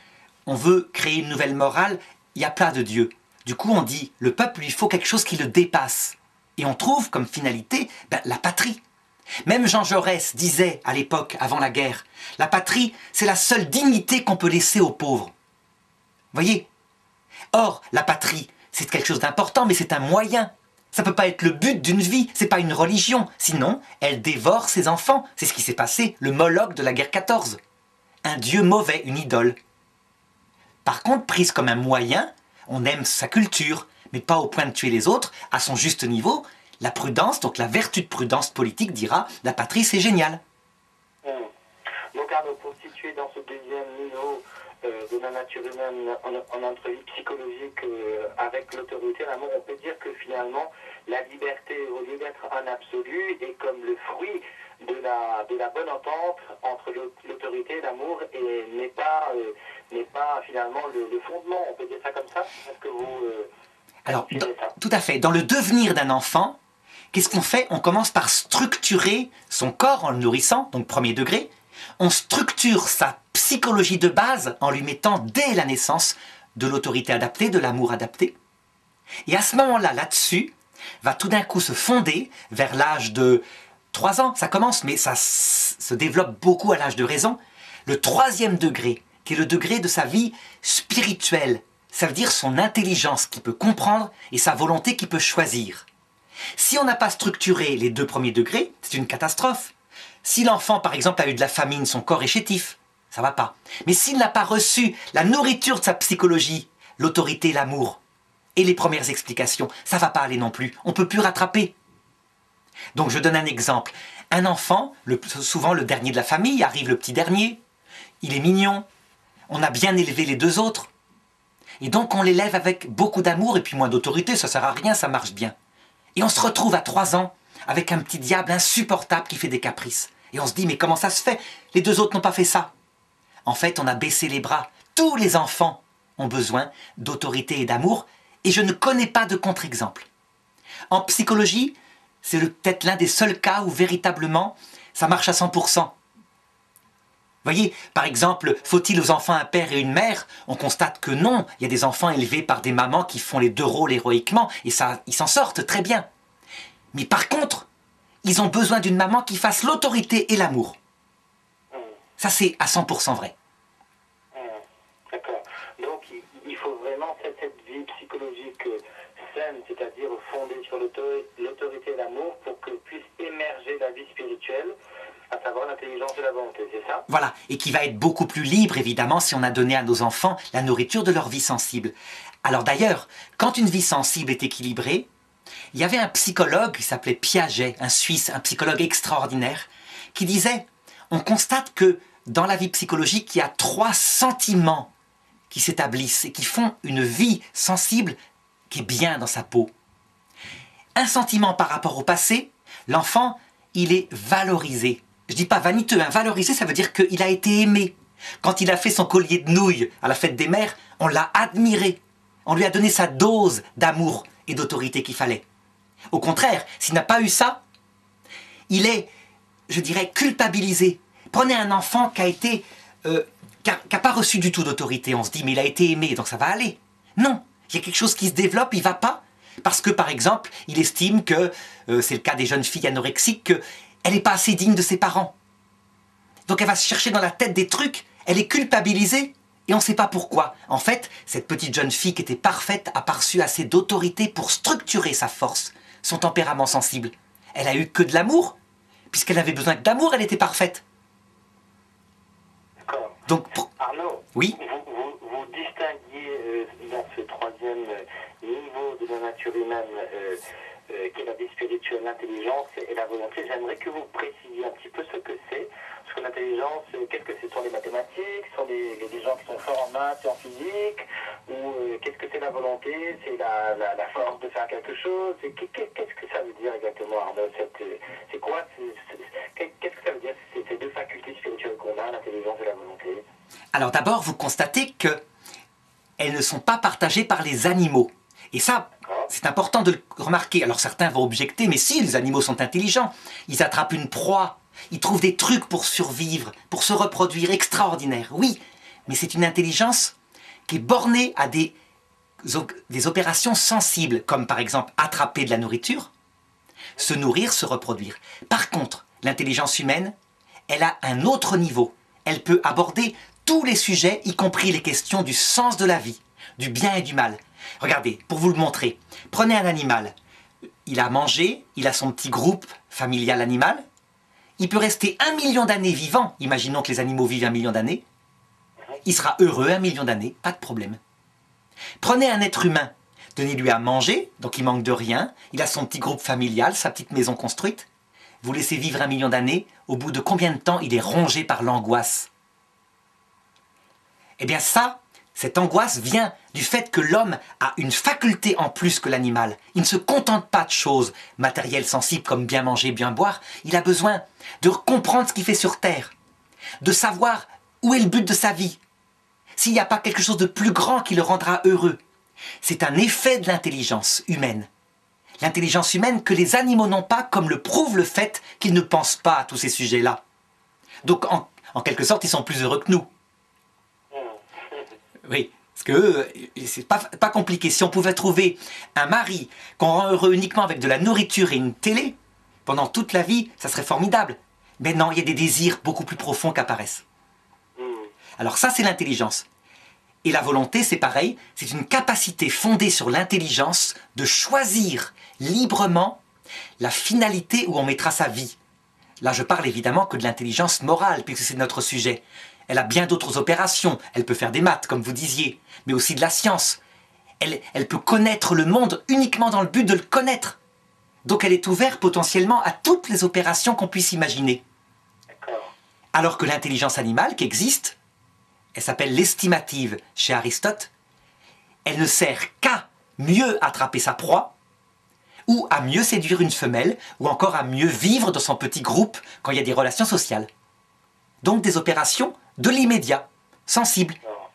On veut créer une nouvelle morale, il n'y a pas de Dieu. Du coup, on dit, le peuple, il faut quelque chose qui le dépasse. Et on trouve comme finalité la patrie. Même Jean Jaurès disait à l'époque, avant la guerre, la patrie, c'est la seule dignité qu'on peut laisser aux pauvres. Voyez ? Or, la patrie, c'est quelque chose d'important, mais c'est un moyen. Ça ne peut pas être le but d'une vie, c'est pas une religion. Sinon, elle dévore ses enfants. C'est ce qui s'est passé, le Moloch de la guerre 14. Un dieu mauvais, une idole. Par contre, prise comme un moyen, on aime sa culture, mais pas au point de tuer les autres, à son juste niveau. La prudence, donc la vertu de prudence politique dira, la patrie c'est génial. Donc Arnaud, pour situer dans ce deuxième niveau de la nature humaine en entrevue psychologique avec l'autorité, l'amour, on peut dire que finalement la liberté, au lieu d'être un absolu, est comme le fruit de la bonne entente entre l'autorité et l'amour et n'est pas finalement le fondement, on peut dire ça comme ça. Est-ce que vous alors, tout à fait. Dans le devenir d'un enfant, qu'est-ce qu'on fait? On commence par structurer son corps en le nourrissant, donc premier degré. On structure sa psychologie de base en lui mettant dès la naissance de l'autorité adaptée, de l'amour adapté. Et à ce moment-là, là-dessus, va tout d'un coup se fonder vers l'âge de 3 ans, ça commence, mais ça se développe beaucoup à l'âge de raison. Le troisième degré, qui est le degré de sa vie spirituelle, ça veut dire son intelligence qu'il peut comprendre et sa volonté qu'il peut choisir. Si on n'a pas structuré les 2 premiers degrés, c'est une catastrophe. Si l'enfant, par exemple, a eu de la famine, son corps est chétif, ça va pas. Mais s'il n'a pas reçu la nourriture de sa psychologie, l'autorité, l'amour, et les premières explications, ça va pas aller non plus. On peut plus rattraper. Donc je donne un exemple. Un enfant, souvent le dernier de la famille, arrive le petit dernier, il est mignon, on a bien élevé les deux autres, et donc on l'élève avec beaucoup d'amour et puis moins d'autorité, ça sert à rien, ça marche bien. Et on se retrouve à 3 ans avec un petit diable insupportable qui fait des caprices. Et on se dit, mais comment ça se fait? Les deux autres n'ont pas fait ça. En fait, on a baissé les bras. Tous les enfants ont besoin d'autorité et d'amour, et je ne connais pas de contre-exemple. En psychologie, c'est peut-être l'un des seuls cas où véritablement ça marche à 100%. Voyez, par exemple, faut-il aux enfants un père et une mère? On constate que non, il y a des enfants élevés par des mamans qui font les deux rôles héroïquement, et ça, ils s'en sortent très bien. Mais par contre, ils ont besoin d'une maman qui fasse l'autorité et l'amour. Ça, c'est à 100% vrai. D'accord. Donc, il faut vraiment cette vie psychologique saine, c'est-à-dire fondée sur l'autorité et l'amour, pour que puisse émerger la vie spirituelle, à savoir l'intelligence et la volonté, c'est ça? Voilà, et qui va être beaucoup plus libre, évidemment, si on a donné à nos enfants la nourriture de leur vie sensible. Alors d'ailleurs, quand une vie sensible est équilibrée, il y avait un psychologue qui s'appelait Piaget, un Suisse, un psychologue extraordinaire, qui disait, on constate que dans la vie psychologique, il y a 3 sentiments qui s'établissent et qui font une vie sensible qui est bien dans sa peau. Un sentiment par rapport au passé, l'enfant, il est valorisé. Je dis pas vaniteux, hein. Valorisé, ça veut dire qu'il a été aimé. Quand il a fait son collier de nouilles à la fête des mères, on l'a admiré. On lui a donné sa dose d'amour et d'autorité qu'il fallait. Au contraire, s'il n'a pas eu ça, il est, je dirais, culpabilisé. Prenez un enfant qui a été, qui a pas reçu du tout d'autorité. On se dit, mais il a été aimé, donc ça va aller. Non, il y a quelque chose qui se développe, il va pas. Parce que, par exemple, il estime que, c'est le cas des jeunes filles anorexiques, qu'elle n'est pas assez digne de ses parents. Donc elle va se chercher dans la tête des trucs, elle est culpabilisée, et on ne sait pas pourquoi. En fait, cette petite jeune fille qui était parfaite a pas reçu assez d'autorité pour structurer sa force, son tempérament sensible. Elle a eu que de l'amour, puisqu'elle avait besoin que d'amour, elle était parfaite. D'accord. Donc, Arnaud, oui, vous distinguiez dans ce 3e niveau de la nature humaine, qui est la vie spirituelle, l'intelligence et la volonté. J'aimerais que vous précisiez un petit peu ce que c'est. Parce que l'intelligence, qu'est-ce que c'est? Ce sont les mathématiques, ce sont des gens qui sont forts en maths et en physique, ou qu'est-ce que c'est la volonté? C'est la force de faire quelque chose. Qu'est-ce que ça veut dire exactement, Arnaud? C'est quoi? Qu'est-ce que ça veut dire, ces 2 facultés spirituelles qu'on a, l'intelligence et la volonté? alors d'abord, vous constatez que elles ne sont pas partagées par les animaux. Et ça, c'est important de le remarquer. Alors certains vont objecter, mais si, les animaux sont intelligents. Ils attrapent une proie, ils trouvent des trucs pour survivre, pour se reproduire, extraordinaire. Oui, mais c'est une intelligence qui est bornée à des opérations sensibles, comme par exemple attraper de la nourriture, se nourrir, se reproduire. Par contre, l'intelligence humaine, elle a un autre niveau. Elle peut aborder tous les sujets, y compris les questions du sens de la vie, du bien et du mal. Regardez, pour vous le montrer, prenez un animal. Il a mangé, il a son petit groupe familial animal. Il peut rester 1 million d'années vivant. Imaginons que les animaux vivent 1 million d'années. Il sera heureux 1 million d'années, pas de problème. Prenez un être humain, donnez-lui à manger, donc il manque de rien. Il a son petit groupe familial, sa petite maison construite. Vous laissez vivre 1 million d'années, au bout de combien de temps il est rongé par l'angoisse? Eh bien ça, cette angoisse vient du fait que l'homme a une faculté en plus que l'animal. Il ne se contente pas de choses matérielles sensibles comme bien manger, bien boire. Il a besoin de comprendre ce qu'il fait sur Terre, de savoir où est le but de sa vie, s'il n'y a pas quelque chose de plus grand qui le rendra heureux. C'est un effet de l'intelligence humaine. L'intelligence humaine que les animaux n'ont pas, comme le prouve le fait qu'ils ne pensent pas à tous ces sujets-là. Donc en quelque sorte, ils sont plus heureux que nous. Oui, parce que c'est pas compliqué. Si on pouvait trouver un mari qu'on rend heureux uniquement avec de la nourriture et une télé, pendant toute la vie, ça serait formidable. Mais non, il y a des désirs beaucoup plus profonds qui apparaissent. Alors ça, c'est l'intelligence. Et la volonté, c'est pareil, c'est une capacité fondée sur l'intelligence de choisir librement la finalité où on mettra sa vie. Là, je parle évidemment que de l'intelligence morale, puisque c'est notre sujet. Elle a bien d'autres opérations. Elle peut faire des maths, comme vous disiez, mais aussi de la science. Elle peut connaître le monde uniquement dans le but de le connaître. Donc elle est ouverte potentiellement à toutes les opérations qu'on puisse imaginer. D'accord. Alors que l'intelligence animale qui existe, elle s'appelle l'estimative chez Aristote, elle ne sert qu'à mieux attraper sa proie, ou à mieux séduire une femelle, ou encore à mieux vivre dans son petit groupe quand il y a des relations sociales. Donc des opérations de l'immédiat, sensibles. D'accord.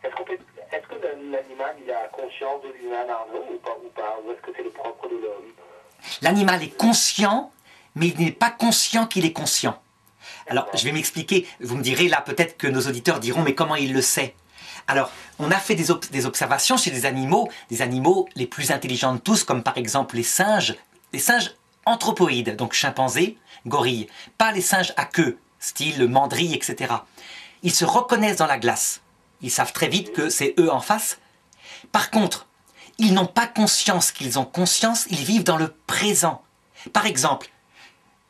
D'accord. Est-ce que l'animal il a conscience de lui-même, Arnaud, ou pas, ou est-ce que c'est le propre de l'homme? L'animal est conscient, mais il n'est pas conscient qu'il est conscient. Alors, je vais m'expliquer. Vous me direz, là, peut-être que nos auditeurs diront, mais comment il le sait? Alors, on a fait des observations chez des animaux les plus intelligents de tous, comme par exemple les singes anthropoïdes, donc chimpanzés, gorilles, pas les singes à queue, style mandrille, etc. Ils se reconnaissent dans la glace. Ils savent très vite que c'est eux en face. Par contre, ils n'ont pas conscience qu'ils ont conscience, ils vivent dans le présent. Par exemple,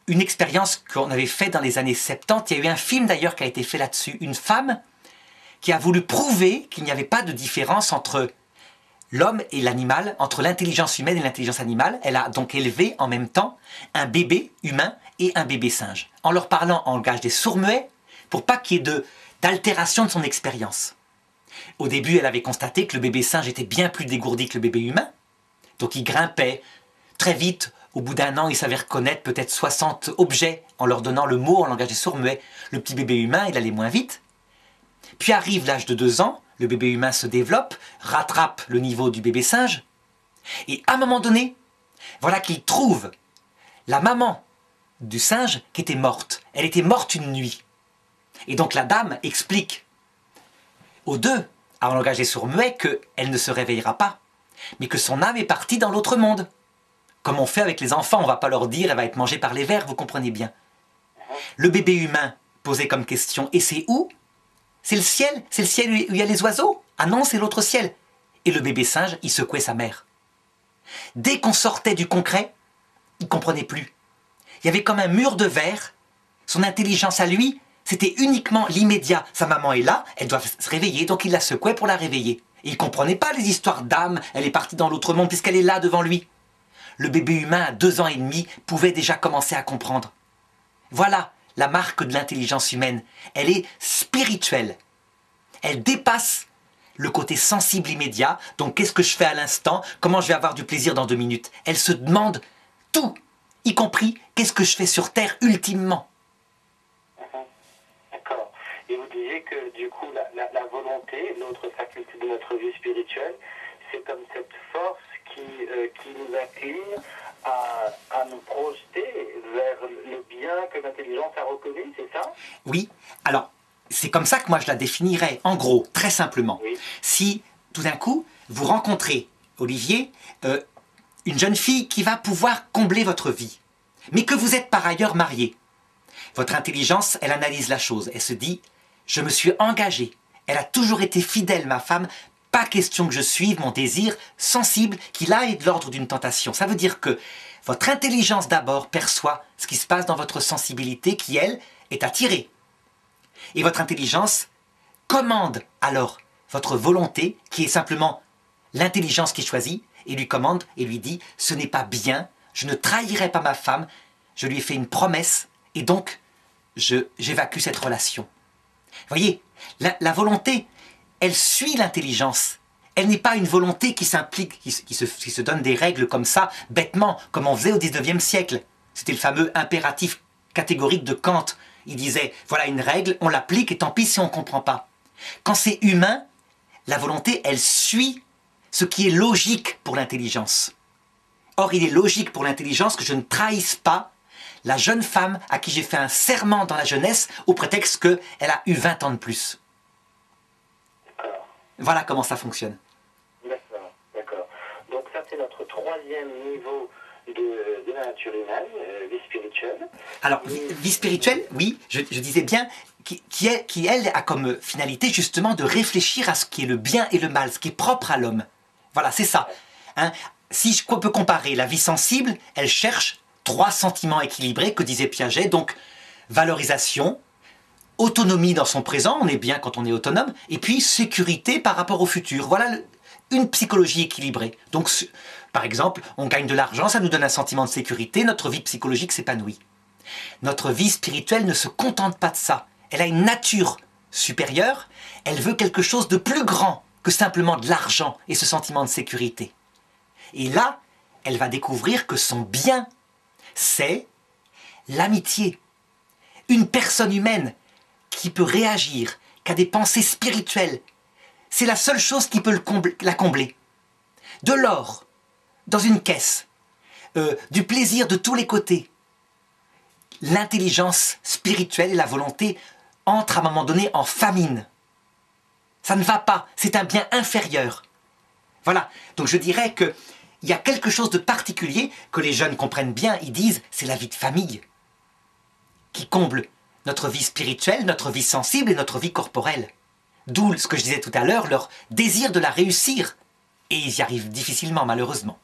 une expérience qu'on avait faite dans les années 70, il y a eu un film d'ailleurs qui a été fait là-dessus, une femme qui a voulu prouver qu'il n'y avait pas de différence entre l'homme et l'animal, entre l'intelligence humaine et l'intelligence animale. Elle a donc élevé en même temps un bébé humain et un bébé singe, en leur parlant en langage des sourds-muets, pour pas qu'il y ait d'altération de son expérience. Au début, elle avait constaté que le bébé singe était bien plus dégourdi que le bébé humain, donc il grimpait très vite. Au bout d'un an, il savait reconnaître peut-être 60 objets en leur donnant le mot en langage des sourds-muets. Le petit bébé humain, il allait moins vite. Puis arrive l'âge de 2 ans, le bébé humain se développe, rattrape le niveau du bébé singe, et à un moment donné, voilà qu'il trouve la maman du singe qui était morte. Elle était morte une nuit. Et donc la dame explique aux deux, en langage des sourds-muets, qu'elle ne se réveillera pas, mais que son âme est partie dans l'autre monde. Comme on fait avec les enfants, on ne va pas leur dire « elle va être mangée par les vers », vous comprenez bien. Le bébé humain posait comme question « et c'est où ?» C'est le ciel où il y a les oiseaux. Ah non, c'est l'autre ciel. Et le bébé singe, il secouait sa mère. Dès qu'on sortait du concret, il ne comprenait plus. Il y avait comme un mur de verre. Son intelligence à lui, c'était uniquement l'immédiat. Sa maman est là, elle doit se réveiller, donc il la secouait pour la réveiller. Et il ne comprenait pas les histoires d'âme, elle est partie dans l'autre monde puisqu'elle est là devant lui. Le bébé humain à 2 ans et demi pouvait déjà commencer à comprendre. Voilà la marque de l'intelligence humaine. Elle est spirituelle. Elle dépasse le côté sensible immédiat. Donc qu'est-ce que je fais à l'instant? Comment je vais avoir du plaisir dans 2 minutes? Elle se demande tout, y compris qu'est-ce que je fais sur Terre ultimement. D'accord. Et vous disiez que du coup la volonté, l'autre faculté de notre vie spirituelle, c'est comme cette force qui nous incline à nous projeter vers le bien que l'intelligence a reconnu, c'est ça? Oui, alors c'est comme ça que moi je la définirais, en gros, très simplement. Oui. Si tout d'un coup vous rencontrez, Olivier, une jeune fille qui va pouvoir combler votre vie, mais que vous êtes par ailleurs marié, votre intelligence, elle analyse la chose, elle se dit « je me suis engagé, elle a toujours été fidèle, ma femme, pas question que je suive mon désir sensible qui là est de l'ordre d'une tentation. » Ça veut dire que votre intelligence d'abord perçoit ce qui se passe dans votre sensibilité qui, elle, est attirée. Et votre intelligence commande alors votre volonté, qui est simplement l'intelligence qui choisit, et lui commande et lui dit « ce n'est pas bien, je ne trahirai pas ma femme, je lui ai fait une promesse, et donc j'évacue cette relation. » Vous voyez, la volonté, elle suit l'intelligence. Elle n'est pas une volonté qui s'implique, qui se donne des règles comme ça, bêtement, comme on faisait au 19e siècle. C'était le fameux impératif catégorique de Kant. Il disait, voilà une règle, on l'applique et tant pis si on ne comprend pas. Quand c'est humain, la volonté, elle suit ce qui est logique pour l'intelligence. Or, il est logique pour l'intelligence que je ne trahisse pas la jeune femme à qui j'ai fait un serment dans la jeunesse au prétexte qu'elle a eu 20 ans de plus. Voilà comment ça fonctionne. D'accord, d'accord. Donc ça, c'est notre 3e niveau de la nature humaine, vie spirituelle. Alors, vie spirituelle, oui, je disais bien, qui elle, a comme finalité justement de réfléchir à ce qui est le bien et le mal, ce qui est propre à l'homme. Voilà, c'est ça. Hein? Si je peux comparer la vie sensible, elle cherche 3 sentiments équilibrés que disait Piaget, donc valorisation, autonomie dans son présent, on est bien quand on est autonome, et puis sécurité par rapport au futur. Voilà une psychologie équilibrée. Donc, par exemple, on gagne de l'argent, ça nous donne un sentiment de sécurité, notre vie psychologique s'épanouit. Notre vie spirituelle ne se contente pas de ça. Elle a une nature supérieure, elle veut quelque chose de plus grand que simplement de l'argent et ce sentiment de sécurité. Et là, elle va découvrir que son bien, c'est l'amitié. Une personne humaine qui peut réagir, qui a des pensées spirituelles, c'est la seule chose qui peut la combler. De l'or dans une caisse, du plaisir de tous les côtés. L'intelligence spirituelle et la volonté entrent à un moment donné en famine. Ça ne va pas, c'est un bien inférieur. Voilà, donc je dirais qu'il y a quelque chose de particulier que les jeunes comprennent bien, ils disent c'est la vie de famille qui comble notre vie spirituelle, notre vie sensible et notre vie corporelle. D'où ce que je disais tout à l'heure, leur désir de la réussir. Et ils y arrivent difficilement, malheureusement.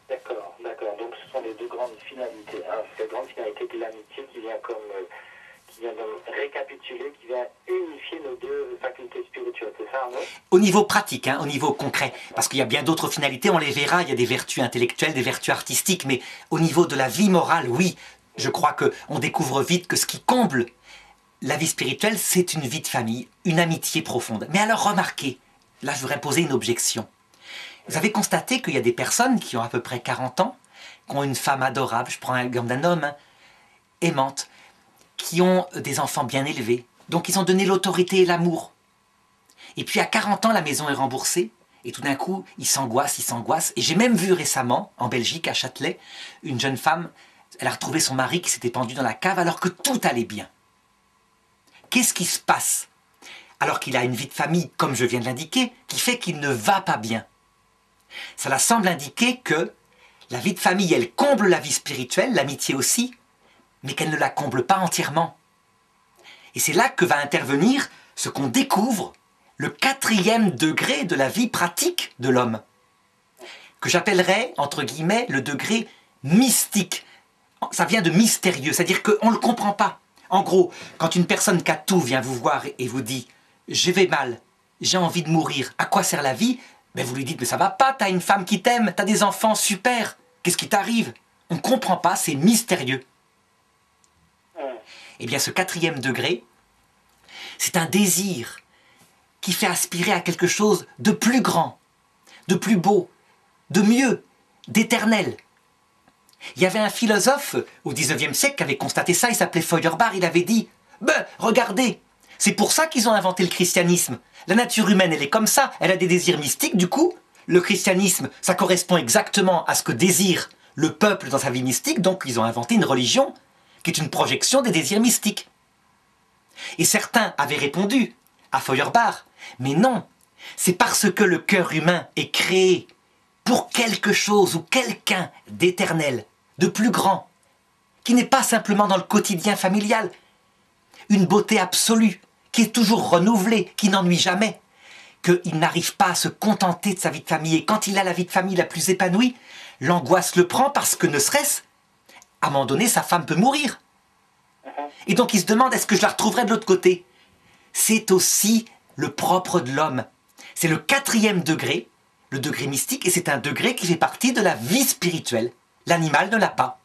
D'accord, d'accord. Donc ce sont les deux grandes finalités. Hein. La grande finalité de l'amitié qui vient comme récapituler, qui vient unifier nos deux facultés spirituelles. C'est ça, non? Au niveau pratique, hein, au niveau concret. Parce qu'il y a bien d'autres finalités, on les verra. Il y a des vertus intellectuelles, des vertus artistiques. Mais au niveau de la vie morale, oui. Je crois qu'on découvre vite que ce qui comble la vie spirituelle, c'est une vie de famille, une amitié profonde. Mais alors remarquez, là je voudrais poser une objection. Vous avez constaté qu'il y a des personnes qui ont à peu près 40 ans, qui ont une femme adorable, je prends l'exemple d'un homme, hein, aimante, qui ont des enfants bien élevés, donc ils ont donné l'autorité et l'amour. Et puis à 40 ans, la maison est remboursée, et tout d'un coup, ils s'angoissent. Et j'ai même vu récemment, en Belgique, à Châtelet, une jeune femme, elle a retrouvé son mari qui s'était pendu dans la cave alors que tout allait bien. Qu'est-ce qui se passe? Alors qu'il a une vie de famille, comme je viens de l'indiquer, qui fait qu'il ne va pas bien. Cela semble indiquer que la vie de famille, elle comble la vie spirituelle, l'amitié aussi, mais qu'elle ne la comble pas entièrement. Et c'est là que va intervenir ce qu'on découvre, le 4e degré de la vie pratique de l'homme, que j'appellerais, entre guillemets, le degré mystique. Ça vient de mystérieux, c'est-à-dire qu'on ne le comprend pas. En gros, quand une personne qui a tout vient vous voir et vous dit « Je vais mal, j'ai envie de mourir, à quoi sert la vie ?» Ben vous lui dites « Mais ça va pas, t'as une femme qui t'aime, t'as des enfants, super, qu'est-ce qui t'arrive ?» On ne comprend pas, c'est mystérieux. Eh bien, ce 4e degré, c'est un désir qui fait aspirer à quelque chose de plus grand, de plus beau, de mieux, d'éternel. Il y avait un philosophe au 19e siècle qui avait constaté ça, il s'appelait Feuerbach, il avait dit « Ben, regardez, c'est pour ça qu'ils ont inventé le christianisme. La nature humaine, elle est comme ça, elle a des désirs mystiques, du coup, le christianisme, ça correspond exactement à ce que désire le peuple dans sa vie mystique, donc ils ont inventé une religion qui est une projection des désirs mystiques. » Et certains avaient répondu à Feuerbach « Mais non, c'est parce que le cœur humain est créé pour quelque chose ou quelqu'un d'éternel, de plus grand, qui n'est pas simplement dans le quotidien familial, une beauté absolue, qui est toujours renouvelée, qui n'ennuie jamais, qu'il n'arrive pas à se contenter de sa vie de famille. Et quand il a la vie de famille la plus épanouie, l'angoisse le prend parce que ne serait-ce, à un moment donné, sa femme peut mourir. Et donc il se demande, est-ce que je la retrouverai de l'autre côté? C'est aussi le propre de l'homme. C'est le 4e degré, le degré mystique, et c'est un degré qui fait partie de la vie spirituelle. L'animal ne l'a pas.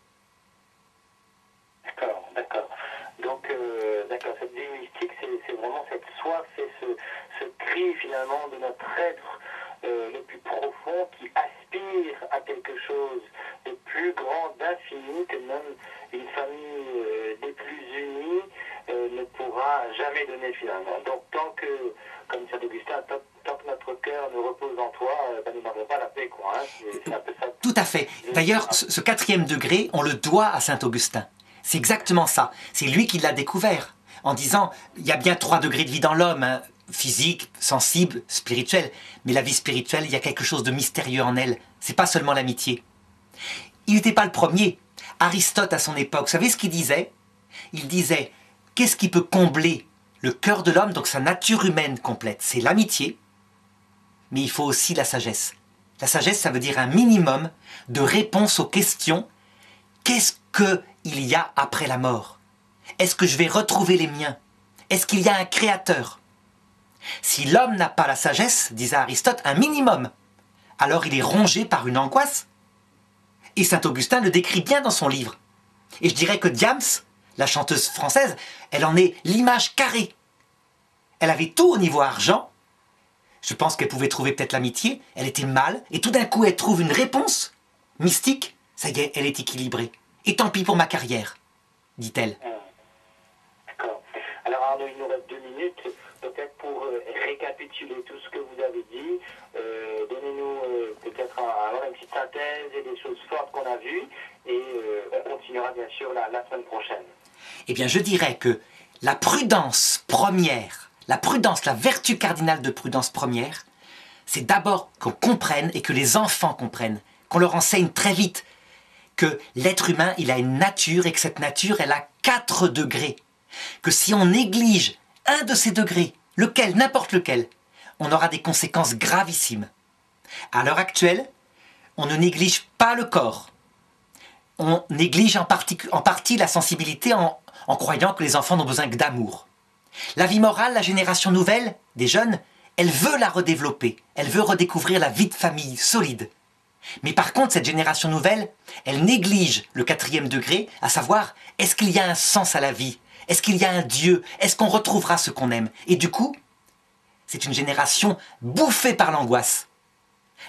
D'accord, d'accord. Donc, d'accord, cette vie mystique, c'est vraiment cette soif, c'est ce cri finalement de notre être le plus profond qui aspire à quelque chose de plus grand, d'infini, que même une famille des plus unies ne pourra jamais donner finalement. Donc tant que, comme Saint Augustin, tant que notre cœur ne repose en toi, nous n'avons pas la paix, quoi. Hein. C'est un peu ça. Tout à fait. D'ailleurs, ce 4e degré, on le doit à Saint Augustin. C'est exactement ça. C'est lui qui l'a découvert, en disant, il y a bien 3 degrés de vie dans l'homme, hein, physique, sensible, spirituel. Mais la vie spirituelle, il y a quelque chose de mystérieux en elle. C'est pas seulement l'amitié. Il n'était pas le premier. Aristote, à son époque, vous savez ce qu'il disait? Il disait, qu'est-ce qui peut combler le cœur de l'homme, donc sa nature humaine complète? C'est l'amitié, mais il faut aussi la sagesse. La sagesse, ça veut dire un minimum de réponse aux questions. Qu'est-ce qu'il y a après la mort? Est-ce que je vais retrouver les miens? Est-ce qu'il y a un créateur? Si l'homme n'a pas la sagesse, disait Aristote, un minimum, alors il est rongé par une angoisse. Et saint Augustin le décrit bien dans son livre. Et je dirais que Diams, la chanteuse française, elle en est l'image carrée. Elle avait tout au niveau argent. Je pense qu'elle pouvait trouver peut-être l'amitié. Elle était mal. Et tout d'un coup, elle trouve une réponse mystique. Ça y est, elle est équilibrée. Et tant pis pour ma carrière, dit-elle. D'accord. Alors Arnaud, il nous reste 2 minutes. Peut-être pour récapituler tout ce que vous avez dit, donnez-nous peut-être une petite synthèse et des choses fortes qu'on a vues. Et on continuera bien sûr la semaine prochaine. Eh bien, je dirais que la prudence première, la vertu cardinale de prudence première, c'est d'abord qu'on comprenne et que les enfants comprennent, qu'on leur enseigne très vite que l'être humain, il a une nature et que cette nature, elle a 4 degrés. Que si on néglige un de ces degrés, lequel, n'importe lequel, on aura des conséquences gravissimes. À l'heure actuelle, on ne néglige pas le corps. On néglige en partie la sensibilité en croyant que les enfants n'ont besoin que d'amour. La vie morale, la génération nouvelle, des jeunes, elle veut la redévelopper. Elle veut redécouvrir la vie de famille solide. Mais par contre, cette génération nouvelle, elle néglige le 4e degré, à savoir, est-ce qu'il y a un sens à la vie? Est-ce qu'il y a un Dieu? Est-ce qu'on retrouvera ce qu'on aime? Et du coup, c'est une génération bouffée par l'angoisse.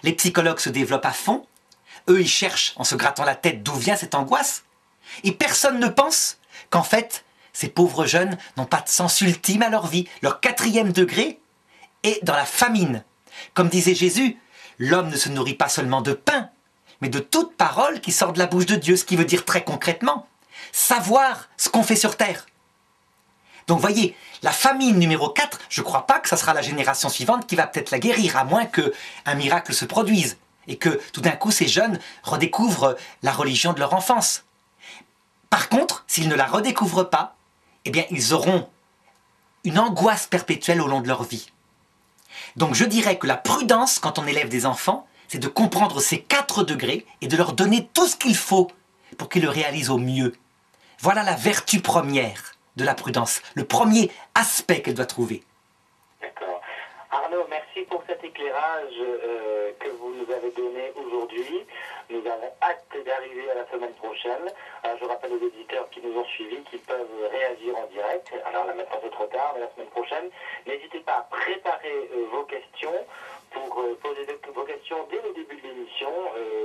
Les psychologues se développent à fond. Eux, ils cherchent, en se grattant la tête, d'où vient cette angoisse. Et personne ne pense qu'en fait, ces pauvres jeunes n'ont pas de sens ultime à leur vie. Leur 4e degré est dans la famine. Comme disait Jésus, l'homme ne se nourrit pas seulement de pain, mais de toute parole qui sort de la bouche de Dieu, ce qui veut dire très concrètement, savoir ce qu'on fait sur terre. Donc voyez, la famine numéro 4, je ne crois pas que ça sera la génération suivante qui va peut-être la guérir, à moins qu'un miracle se produise, et que tout d'un coup ces jeunes redécouvrent la religion de leur enfance. Par contre, s'ils ne la redécouvrent pas, eh bien ils auront une angoisse perpétuelle au long de leur vie. Donc je dirais que la prudence, quand on élève des enfants, c'est de comprendre ces 4 degrés et de leur donner tout ce qu'il faut pour qu'ils le réalisent au mieux. Voilà la vertu première de la prudence, le premier aspect qu'elle doit trouver. D'accord. Arnaud, merci pour cet éclairage que vous nous avez donné aujourd'hui. Nous avons hâte d'arriver à la semaine prochaine. Alors, je rappelle aux éditeurs qui nous ont suivis qu'ils peuvent réagir en direct. Alors là maintenant c'est trop tard, mais la semaine prochaine, n'hésitez pas à préparer vos questions pour poser vos questions dès le début de l'émission.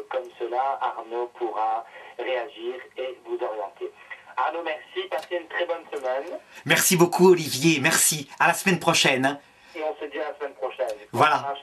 Comme cela, Arnaud pourra réagir et vous orienter. Arnaud, merci. Passez une très bonne semaine. Merci beaucoup Olivier, merci. À la semaine prochaine. Et on se dit à la semaine prochaine. Voilà.